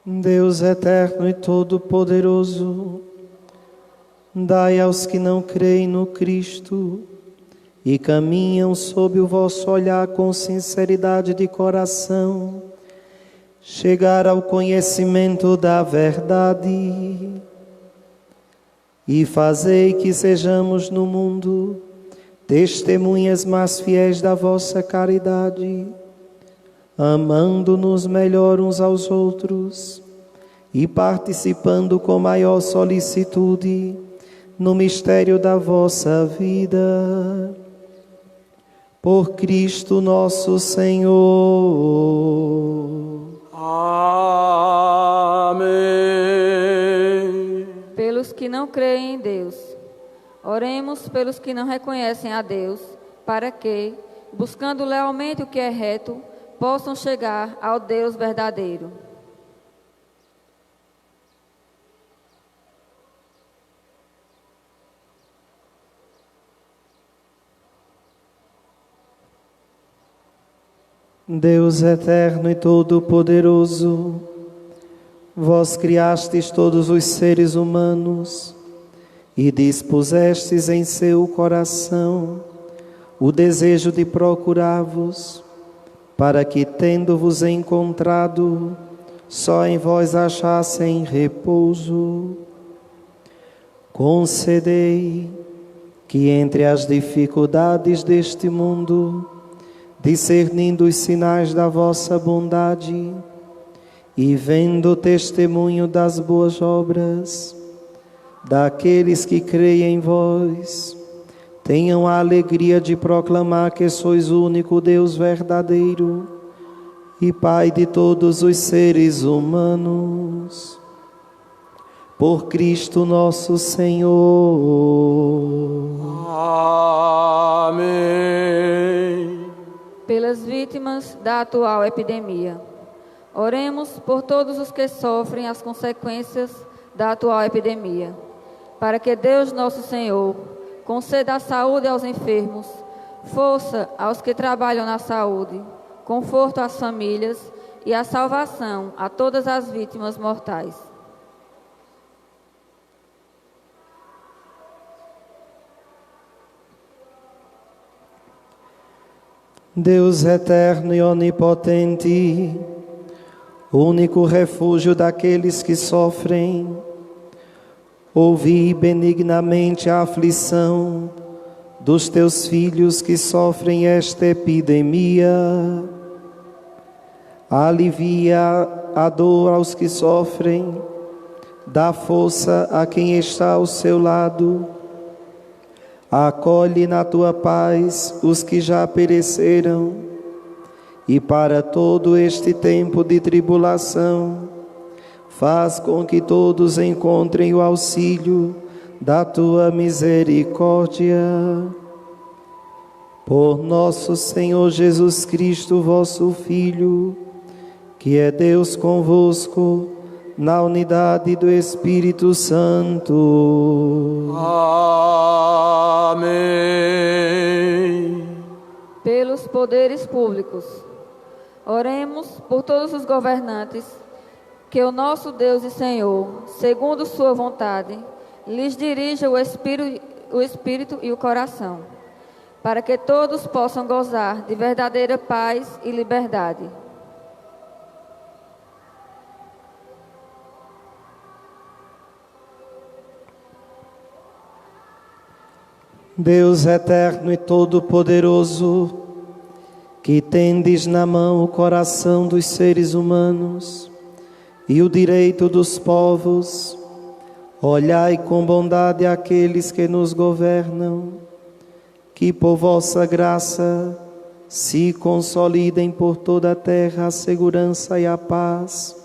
Deus eterno e todo-poderoso, dai aos que não creem no Cristo e caminham sob o vosso olhar com sinceridade de coração, chegar ao conhecimento da verdade, e fazei que sejamos no mundo testemunhas mais fiéis da vossa caridade, amando-nos melhor uns aos outros e participando com maior solicitude no mistério da vossa vida. Por Cristo nosso Senhor. Amém. Pelos que não creem em Deus. Oremos pelos que não reconhecem a Deus, para que, buscando lealmente o que é reto, possam chegar ao Deus verdadeiro. Deus eterno e todo-poderoso, vós criastes todos os seres humanos e dispusestes em seu coração o desejo de procurar-vos, para que, tendo-vos encontrado, só em vós achassem repouso. Concedei que entre as dificuldades deste mundo, discernindo os sinais da vossa bondade e vendo o testemunho das boas obras daqueles que creem em vós, tenham a alegria de proclamar que sois o único Deus verdadeiro e Pai de todos os seres humanos. Por Cristo nosso Senhor. Amém. Pelas vítimas da atual epidemia. Oremos por todos os que sofrem as consequências da atual epidemia, para que Deus nosso Senhor conceda a saúde aos enfermos, força aos que trabalham na saúde, conforto às famílias e a salvação a todas as vítimas mortais. Deus eterno e onipotente, único refúgio daqueles que sofrem, ouvi benignamente a aflição dos teus filhos que sofrem esta epidemia. Alivia a dor aos que sofrem, dá força a quem está ao seu lado. Acolhe na tua paz os que já pereceram e para todo este tempo de tribulação, faz com que todos encontrem o auxílio da tua misericórdia. Por nosso Senhor Jesus Cristo, vosso Filho, que é Deus convosco, na unidade do Espírito Santo. Amém. Pelos poderes públicos, oremos por todos os governantes, que o nosso Deus e Senhor, segundo sua vontade, lhes dirija o espírito e o coração, para que todos possam gozar de verdadeira paz e liberdade. Deus eterno e todo-poderoso, que tendes na mão o coração dos seres humanos e o direito dos povos, olhai com bondade aqueles que nos governam, que por vossa graça se consolidem por toda a terra a segurança e a paz,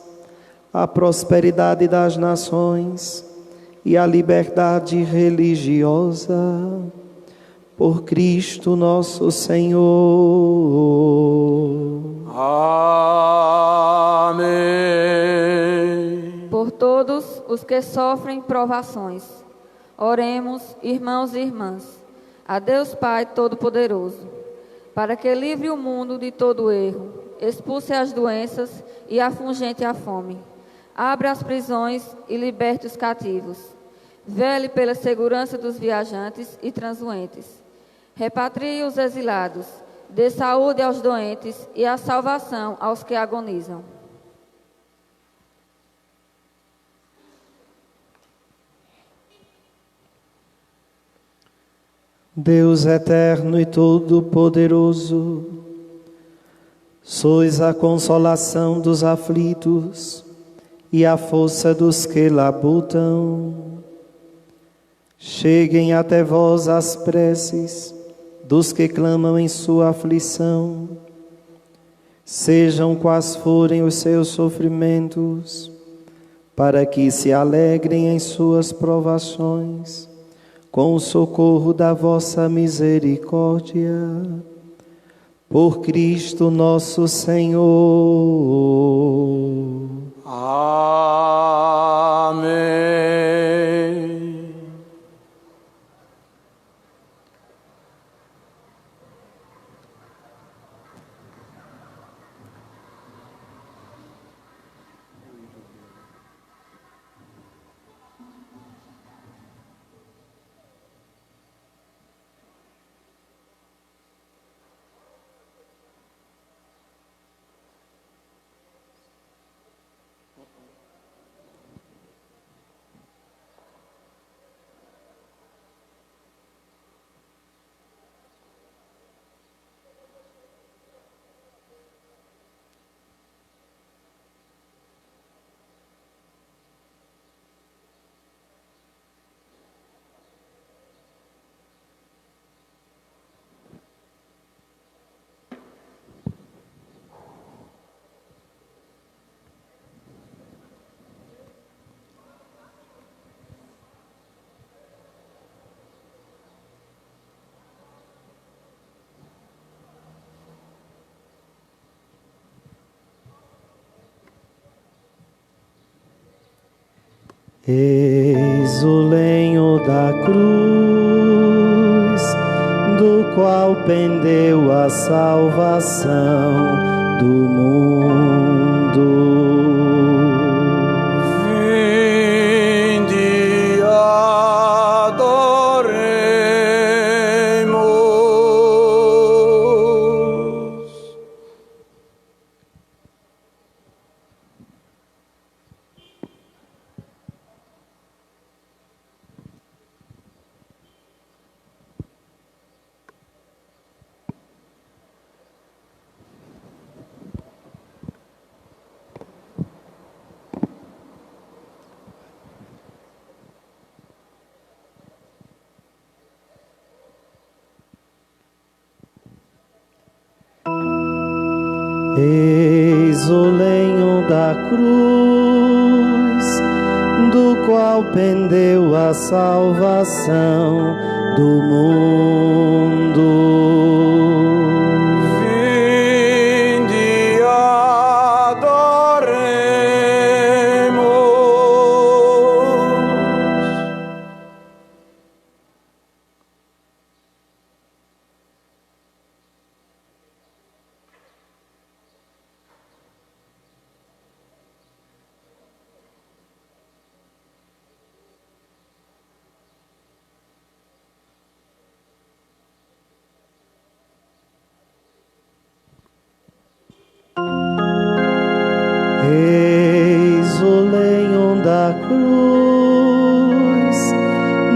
a prosperidade das nações e a liberdade religiosa. Por Cristo nosso Senhor. Amém. Por todos os que sofrem provações, oremos, irmãos e irmãs, a Deus Pai Todo-Poderoso, para que livre o mundo de todo erro, expulse as doenças e afugente a fome, abra as prisões e liberte os cativos, vele pela segurança dos viajantes e transuentes, repatrie os exilados, dê saúde aos doentes e a salvação aos que agonizam. Deus eterno e todo-poderoso, sois a consolação dos aflitos e a força dos que labutam. Cheguem até vós as preces dos que clamam em sua aflição, sejam quais forem os seus sofrimentos, para que se alegrem em suas provações, com o socorro da vossa misericórdia. Por Cristo nosso Senhor. Amém. Eis o lenho da cruz, do qual pendeu a salvação do mundo. Vinde, adoremos. Eis o lenho da cruz, do qual pendeu a salvação do mundo. Vinde, adoremos. Eis o lenho da cruz,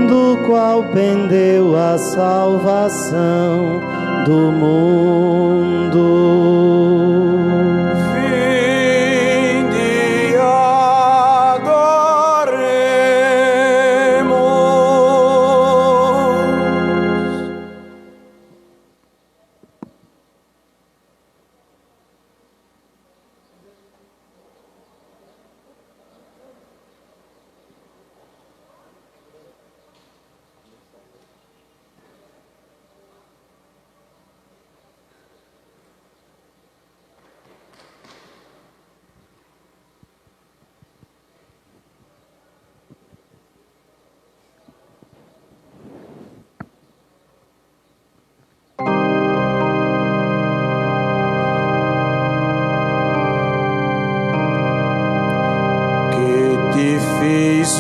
do qual pendeu a salvação do mundo. Vinde, adoremos.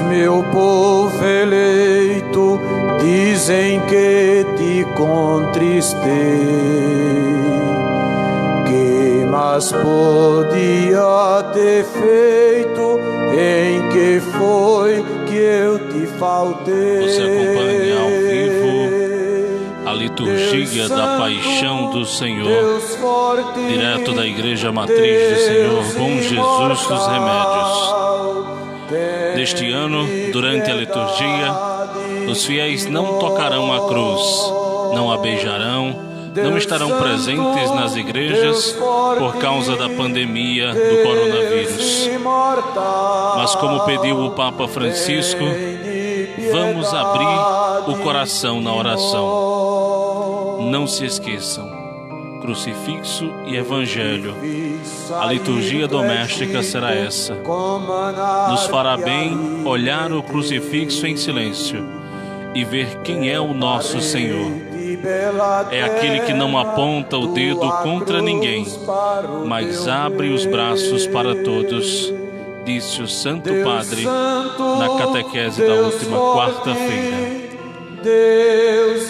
Meu povo eleito, dizem que te contristei. Que mais podia ter feito, em que foi que eu te faltei? Você acompanha ao vivo a liturgia da Paixão do Senhor, direto da Igreja Matriz do Senhor Bom Jesus dos Remédios. Neste ano, durante a liturgia, os fiéis não tocarão a cruz, não a beijarão, não estarão presentes nas igrejas por causa da pandemia do coronavírus. Mas como pediu o Papa Francisco, vamos abrir o coração na oração. Não se esqueçam, crucifixo e evangelho. A liturgia doméstica será essa. Nos fará bem olhar o crucifixo em silêncio e ver quem é o nosso Senhor. É aquele que não aponta o dedo contra ninguém, mas abre os braços para todos, disse o Santo Padre na catequese da última quarta-feira.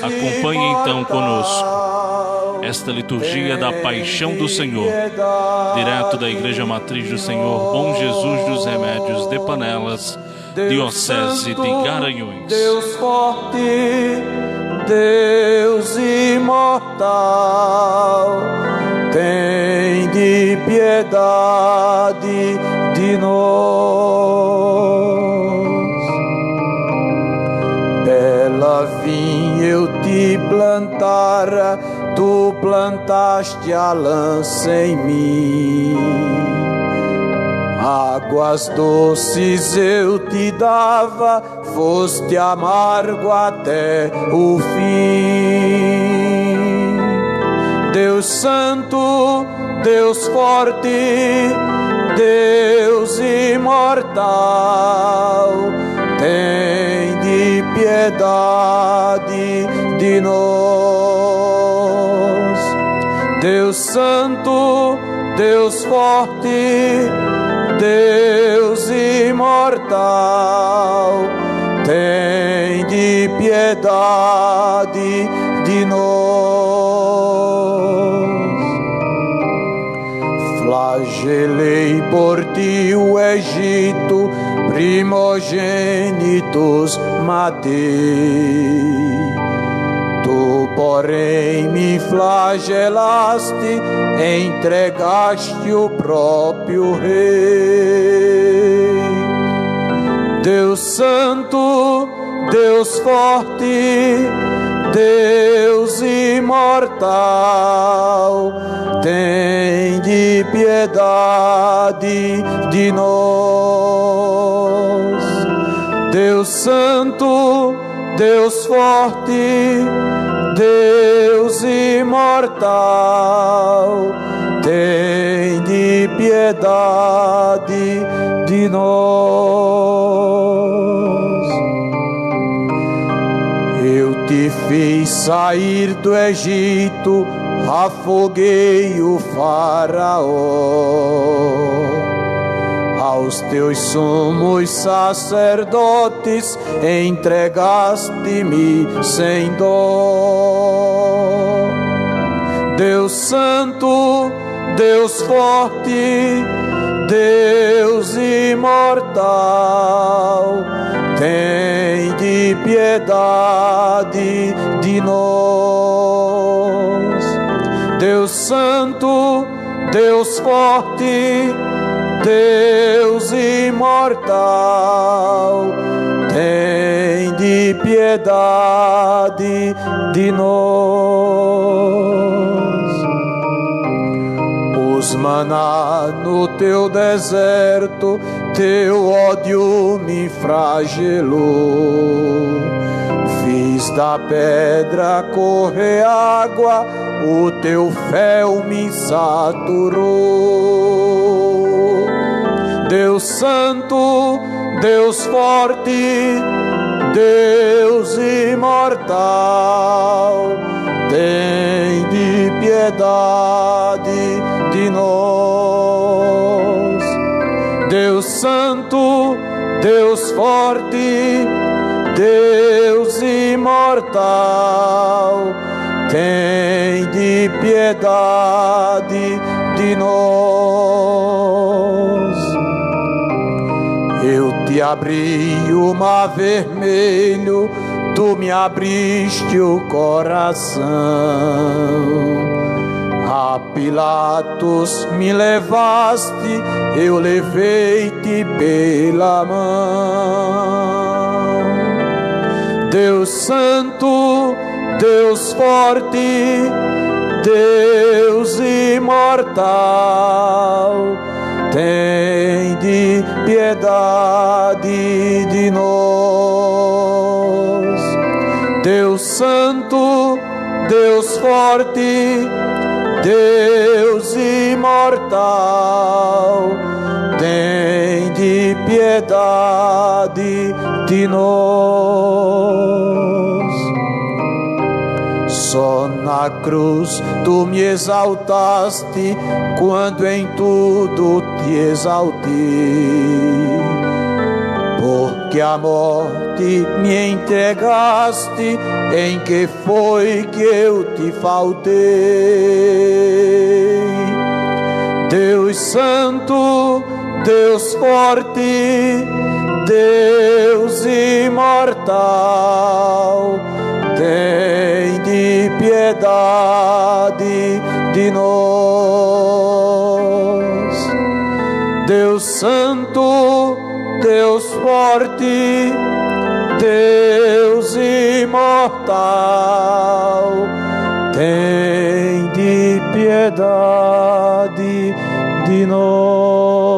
Acompanhe então conosco esta liturgia da Paixão do Senhor, direto da Igreja Matriz do Senhor Bom Jesus dos Remédios de Panelas, Diocese de Garanhuns. Deus forte, Deus imortal, tem de piedade de nós. Bela vinha eu te plantara, tu plantaste a lança em mim. Águas doces eu te dava, foste amargo até o fim. Deus Santo, Deus forte, Deus imortal, tem de piedade de nós. Deus Santo, Deus forte, Deus imortal, tem de piedade de nós. Flagelei por ti o Egito, primogênitos matei. Tu, porém, me flagelaste, entregaste o próprio Rei. Deus Santo, Deus forte, Deus imortal, tende piedade de nós. Deus santo, Deus forte, Deus imortal, tende piedade de nós. Eu te fiz sair do Egito, afoguei o Faraó. Aos teus sumos sacerdotes entregaste-me sem dó. Deus santo, Deus forte, Deus imortal, tende piedade de nós. Deus santo, Deus forte, Deus imortal, tende piedade de nós. Os maná no teu deserto, teu ódio me flagelou. Fiz da pedra correr água, o teu fel me saturou. Deus santo, Deus forte, Deus imortal, tende piedade de nós. Deus santo, Deus forte, Deus imortal, tende piedade de nós. Eu te abri o mar vermelho, tu me abriste o coração. A Pilatos me levaste, eu levei-te pela mão. Deus santo, Deus forte, Deus imortal, tende piedade de nós. Deus santo, Deus forte, Deus imortal, tende piedade de nós. Só na cruz tu me exaltaste, quando em tudo te exaltei. Porque a morte me entregaste, em que foi que eu te faltei? Deus santo, Deus forte, Deus imortal, tende piedade de nós. Deus santo, Deus forte, Deus imortal, tende piedade de nós.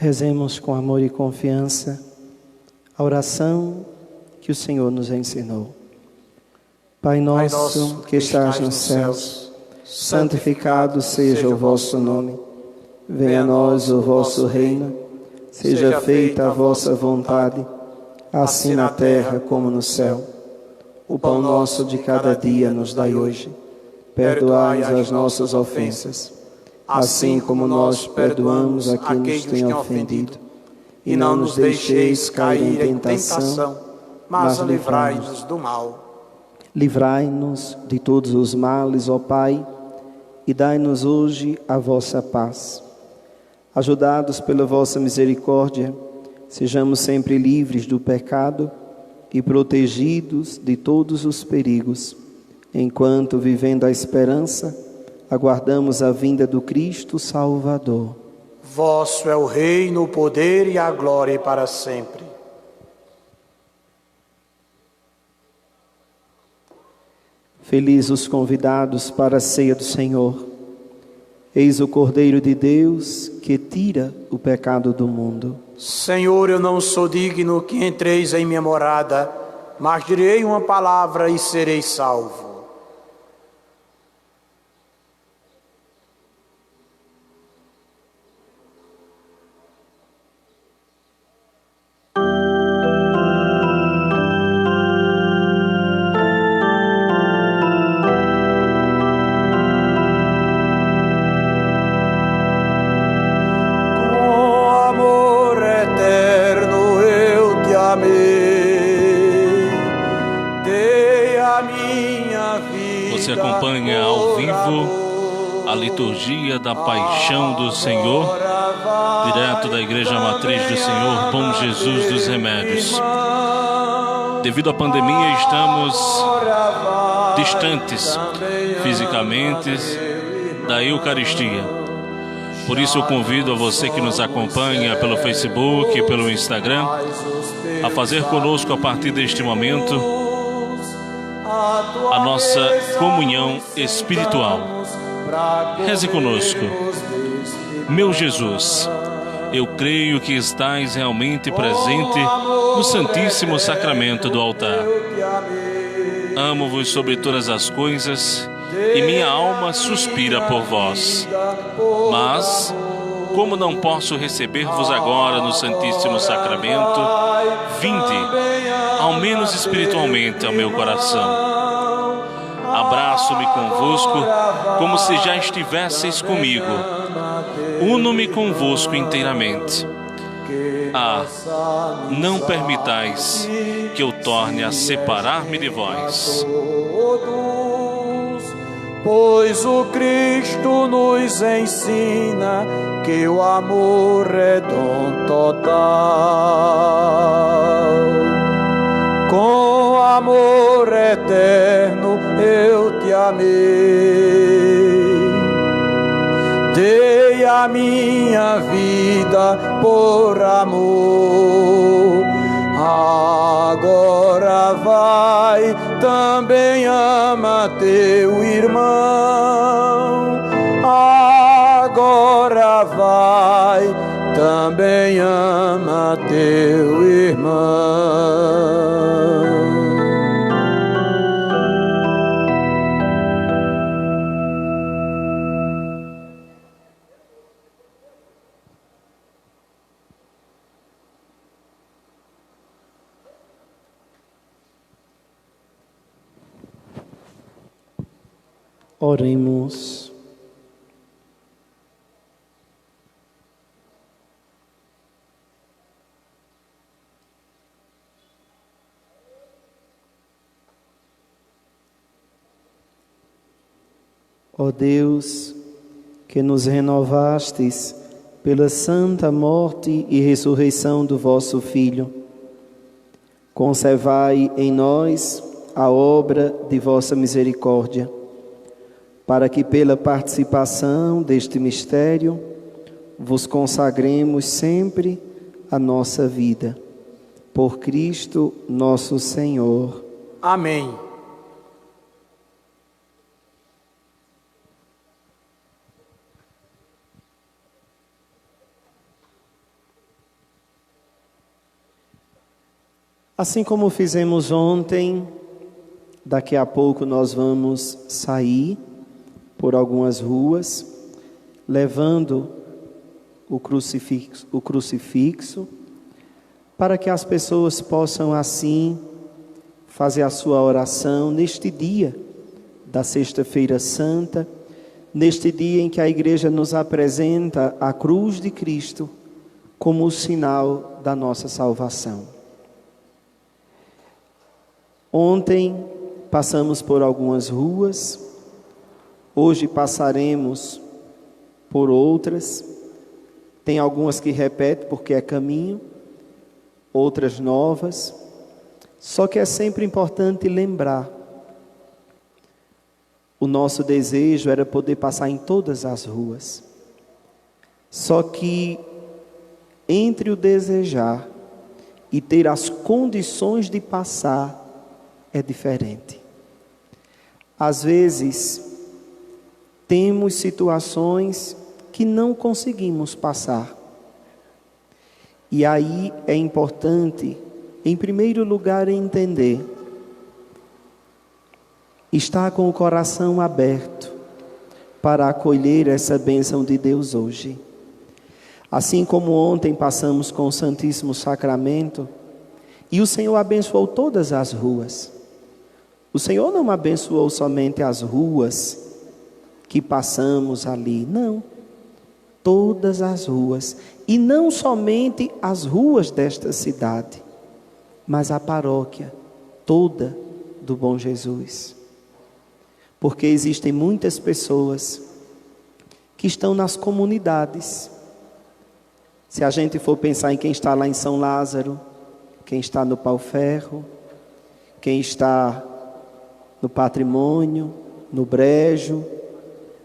Rezemos com amor e confiança a oração que o Senhor nos ensinou. Pai nosso que estás nos céus, santificado seja o vosso nome. Venha a nós o vosso reino. Seja feita a vossa vontade, assim na terra como no céu. O pão nosso de cada dia nos dai hoje. Perdoai as nossas ofensas, assim como nós perdoamos a quem nos tem ofendido. E não nos deixeis cair em tentação, mas livrai-nos do mal. Livrai-nos de todos os males, ó Pai, e dai-nos hoje a vossa paz. Ajudados pela vossa misericórdia, sejamos sempre livres do pecado e protegidos de todos os perigos, enquanto, vivendo a esperança, aguardamos a vinda do Cristo Salvador. Vosso é o reino, o poder e a glória para sempre. Felizes os convidados para a ceia do Senhor. Eis o Cordeiro de Deus que tira o pecado do mundo. Senhor, eu não sou digno que entreis em minha morada, mas direi uma palavra e serei salvo. Você acompanha ao vivo a liturgia da Paixão do Senhor, direto da Igreja Matriz do Senhor Bom Jesus dos Remédios. Devido à pandemia, estamos distantes fisicamente da Eucaristia. Por isso eu convido a você que nos acompanha pelo Facebook e pelo Instagram a fazer conosco a partir deste momento a nossa comunhão espiritual. Reze conosco. Meu Jesus, eu creio que estais realmente presente no Santíssimo Sacramento do altar. Amo-vos sobre todas as coisas e minha alma suspira por vós. Mas, como não posso receber-vos agora no Santíssimo Sacramento, vinde, ao menos espiritualmente, ao meu coração. Abraço-me convosco como se já estivesseis comigo. Uno-me convosco inteiramente. Não permitais que eu torne a separar-me de vós. Pois o Cristo nos ensina que o amor é dom total. Com amor eterno eu te amei, dei a minha vida por amor. Agora vai, também ama teu irmão. Agora vai, também ama teu irmão. Oremos. Ó Deus, que nos renovastes pela santa morte e ressurreição do vosso Filho, conservai em nós a obra de vossa misericórdia, para que pela participação deste mistério vos consagremos sempre a nossa vida. Por Cristo nosso Senhor. Amém. Assim como fizemos ontem, daqui a pouco nós vamos sair por algumas ruas, levando o crucifixo, para que as pessoas possam assim fazer a sua oração neste dia da Sexta-feira Santa, neste dia em que a Igreja nos apresenta a cruz de Cristo como o sinal da nossa salvação. Ontem passamos por algumas ruas, hoje passaremos por outras. Tem algumas que repetem porque é caminho, outras novas. Só que é sempre importante lembrar, o nosso desejo era poder passar em todas as ruas. Só que entre o desejar e ter as condições de passar é diferente. Às vezes, temos situações que não conseguimos passar. E aí é importante, em primeiro lugar, entender, estar com o coração aberto para acolher essa bênção de Deus hoje. Assim como ontem passamos com o Santíssimo Sacramento, e o Senhor abençoou todas as ruas. O Senhor não abençoou somente as ruas que passamos ali, não. Todas as ruas, e não somente as ruas desta cidade, mas a paróquia toda do Bom Jesus. Porque existem muitas pessoas que estão nas comunidades. Se a gente for pensar em quem está lá em São Lázaro, quem está no Pau Ferro, quem está no Patrimônio, no Brejo,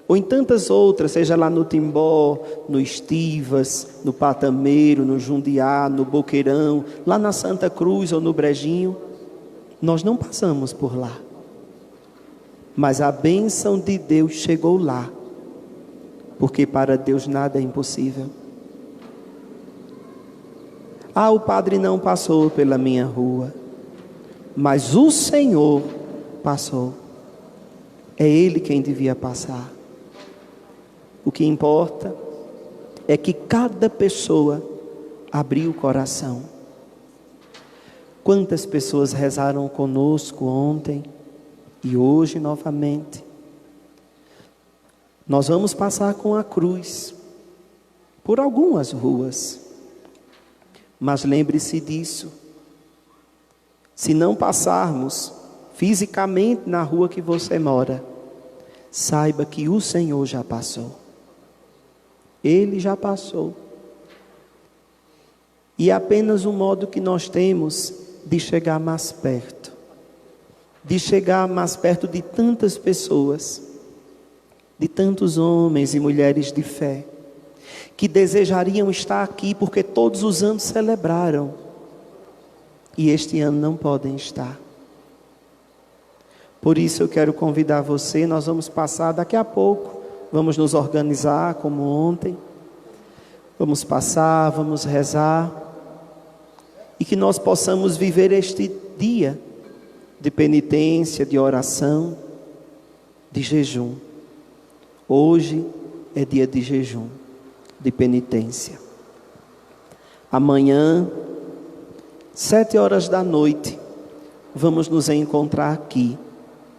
ou em tantas outras, seja lá no Timbó, no Estivas, no Patameiro, no Jundiá, no Boqueirão, lá na Santa Cruz ou no Brejinho, nós não passamos por lá. Mas a bênção de Deus chegou lá, porque para Deus nada é impossível. Ah, o padre não passou pela minha rua, mas o Senhor passou. É Ele quem devia passar. O que importa é que cada pessoa abriu o coração. Quantas pessoas rezaram conosco ontem e hoje novamente? Nós vamos passar com a cruz por algumas ruas, mas lembre-se disso. Se não passarmos fisicamente na rua que você mora, saiba que o Senhor já passou. Ele já passou. E é apenas um modo que nós temos de chegar mais perto. De chegar mais perto de tantas pessoas, de tantos homens e mulheres de fé, que desejariam estar aqui porque todos os anos celebraram, e este ano não podem estar. Por isso eu quero convidar você, nós vamos passar daqui a pouco, vamos nos organizar como ontem, vamos passar, vamos rezar, e que nós possamos viver este dia de penitência, de oração, de jejum. Hoje é dia de jejum, de penitência. Amanhã, 7h da noite, vamos nos encontrar aqui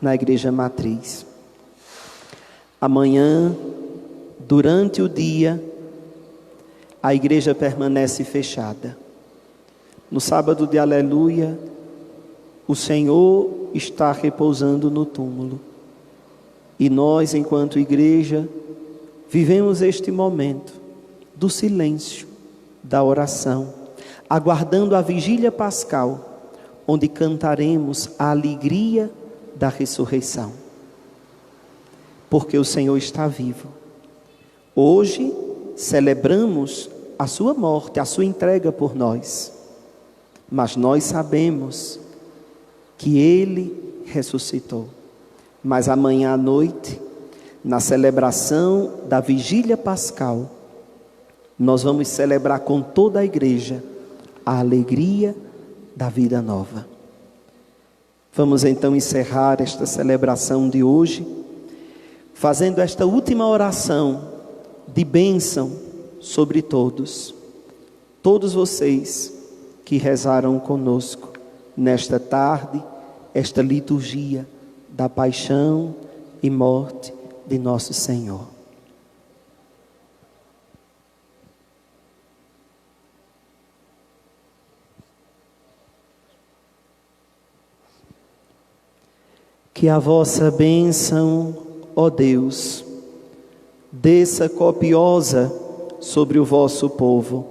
na Igreja Matriz. Amanhã, durante o dia, a igreja permanece fechada. No sábado de Aleluia, o Senhor está repousando no túmulo. E nós, enquanto igreja, vivemos este momento do silêncio, da oração, aguardando a vigília pascal, onde cantaremos a alegria da ressurreição. Porque o Senhor está vivo. Hoje celebramos a sua morte, a sua entrega por nós. Mas nós sabemos que Ele ressuscitou. Mas amanhã à noite, na celebração da vigília pascal, nós vamos celebrar com toda a igreja a alegria da vida nova. Vamos então encerrar esta celebração de hoje, fazendo esta última oração de bênção sobre todos. Todos vocês que rezaram conosco nesta tarde, esta liturgia da paixão e morte de nosso Senhor. Que a vossa bênção, ó Deus, desça copiosa sobre o vosso povo,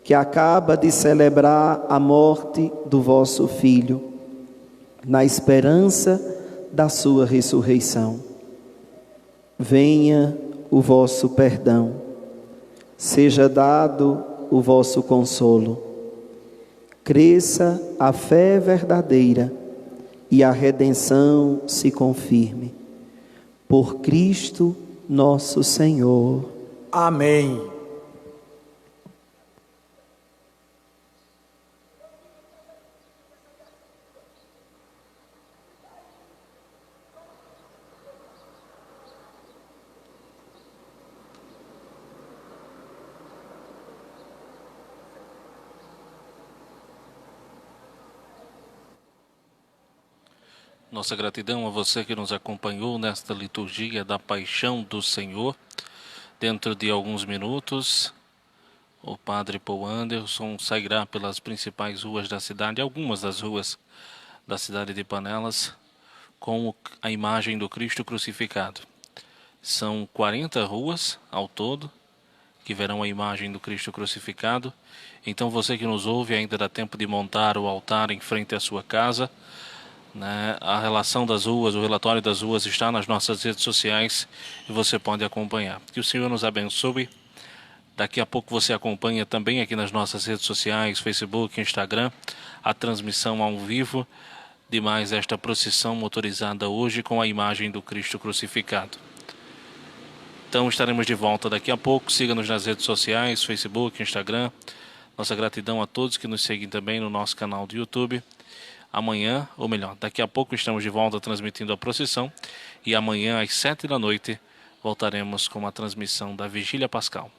que acaba de celebrar a morte do vosso Filho, na esperança da sua ressurreição. Venha o vosso perdão, seja dado o vosso consolo, cresça a fé verdadeira e a redenção se confirme. Por Cristo nosso Senhor. Amém. Nossa gratidão a você que nos acompanhou nesta liturgia da Paixão do Senhor. Dentro de alguns minutos, o Padre Paul Anderson sairá pelas principais ruas da cidade, algumas das ruas da cidade de Panelas, com a imagem do Cristo crucificado. São 40 ruas ao todo que verão a imagem do Cristo crucificado. Então você que nos ouve, ainda dá tempo de montar o altar em frente à sua casa. A relação das ruas, o relatório das ruas está nas nossas redes sociais e você pode acompanhar. Que o Senhor nos abençoe. Daqui a pouco você acompanha também aqui nas nossas redes sociais, Facebook, Instagram, a transmissão ao vivo de mais esta procissão motorizada hoje com a imagem do Cristo crucificado. Então estaremos de volta daqui a pouco. Siga-nos nas redes sociais, Facebook, Instagram. Nossa gratidão a todos que nos seguem também no nosso canal do YouTube. Amanhã, ou melhor, daqui a pouco estamos de volta transmitindo a procissão e amanhã às 7 da noite voltaremos com a transmissão da Vigília Pascal.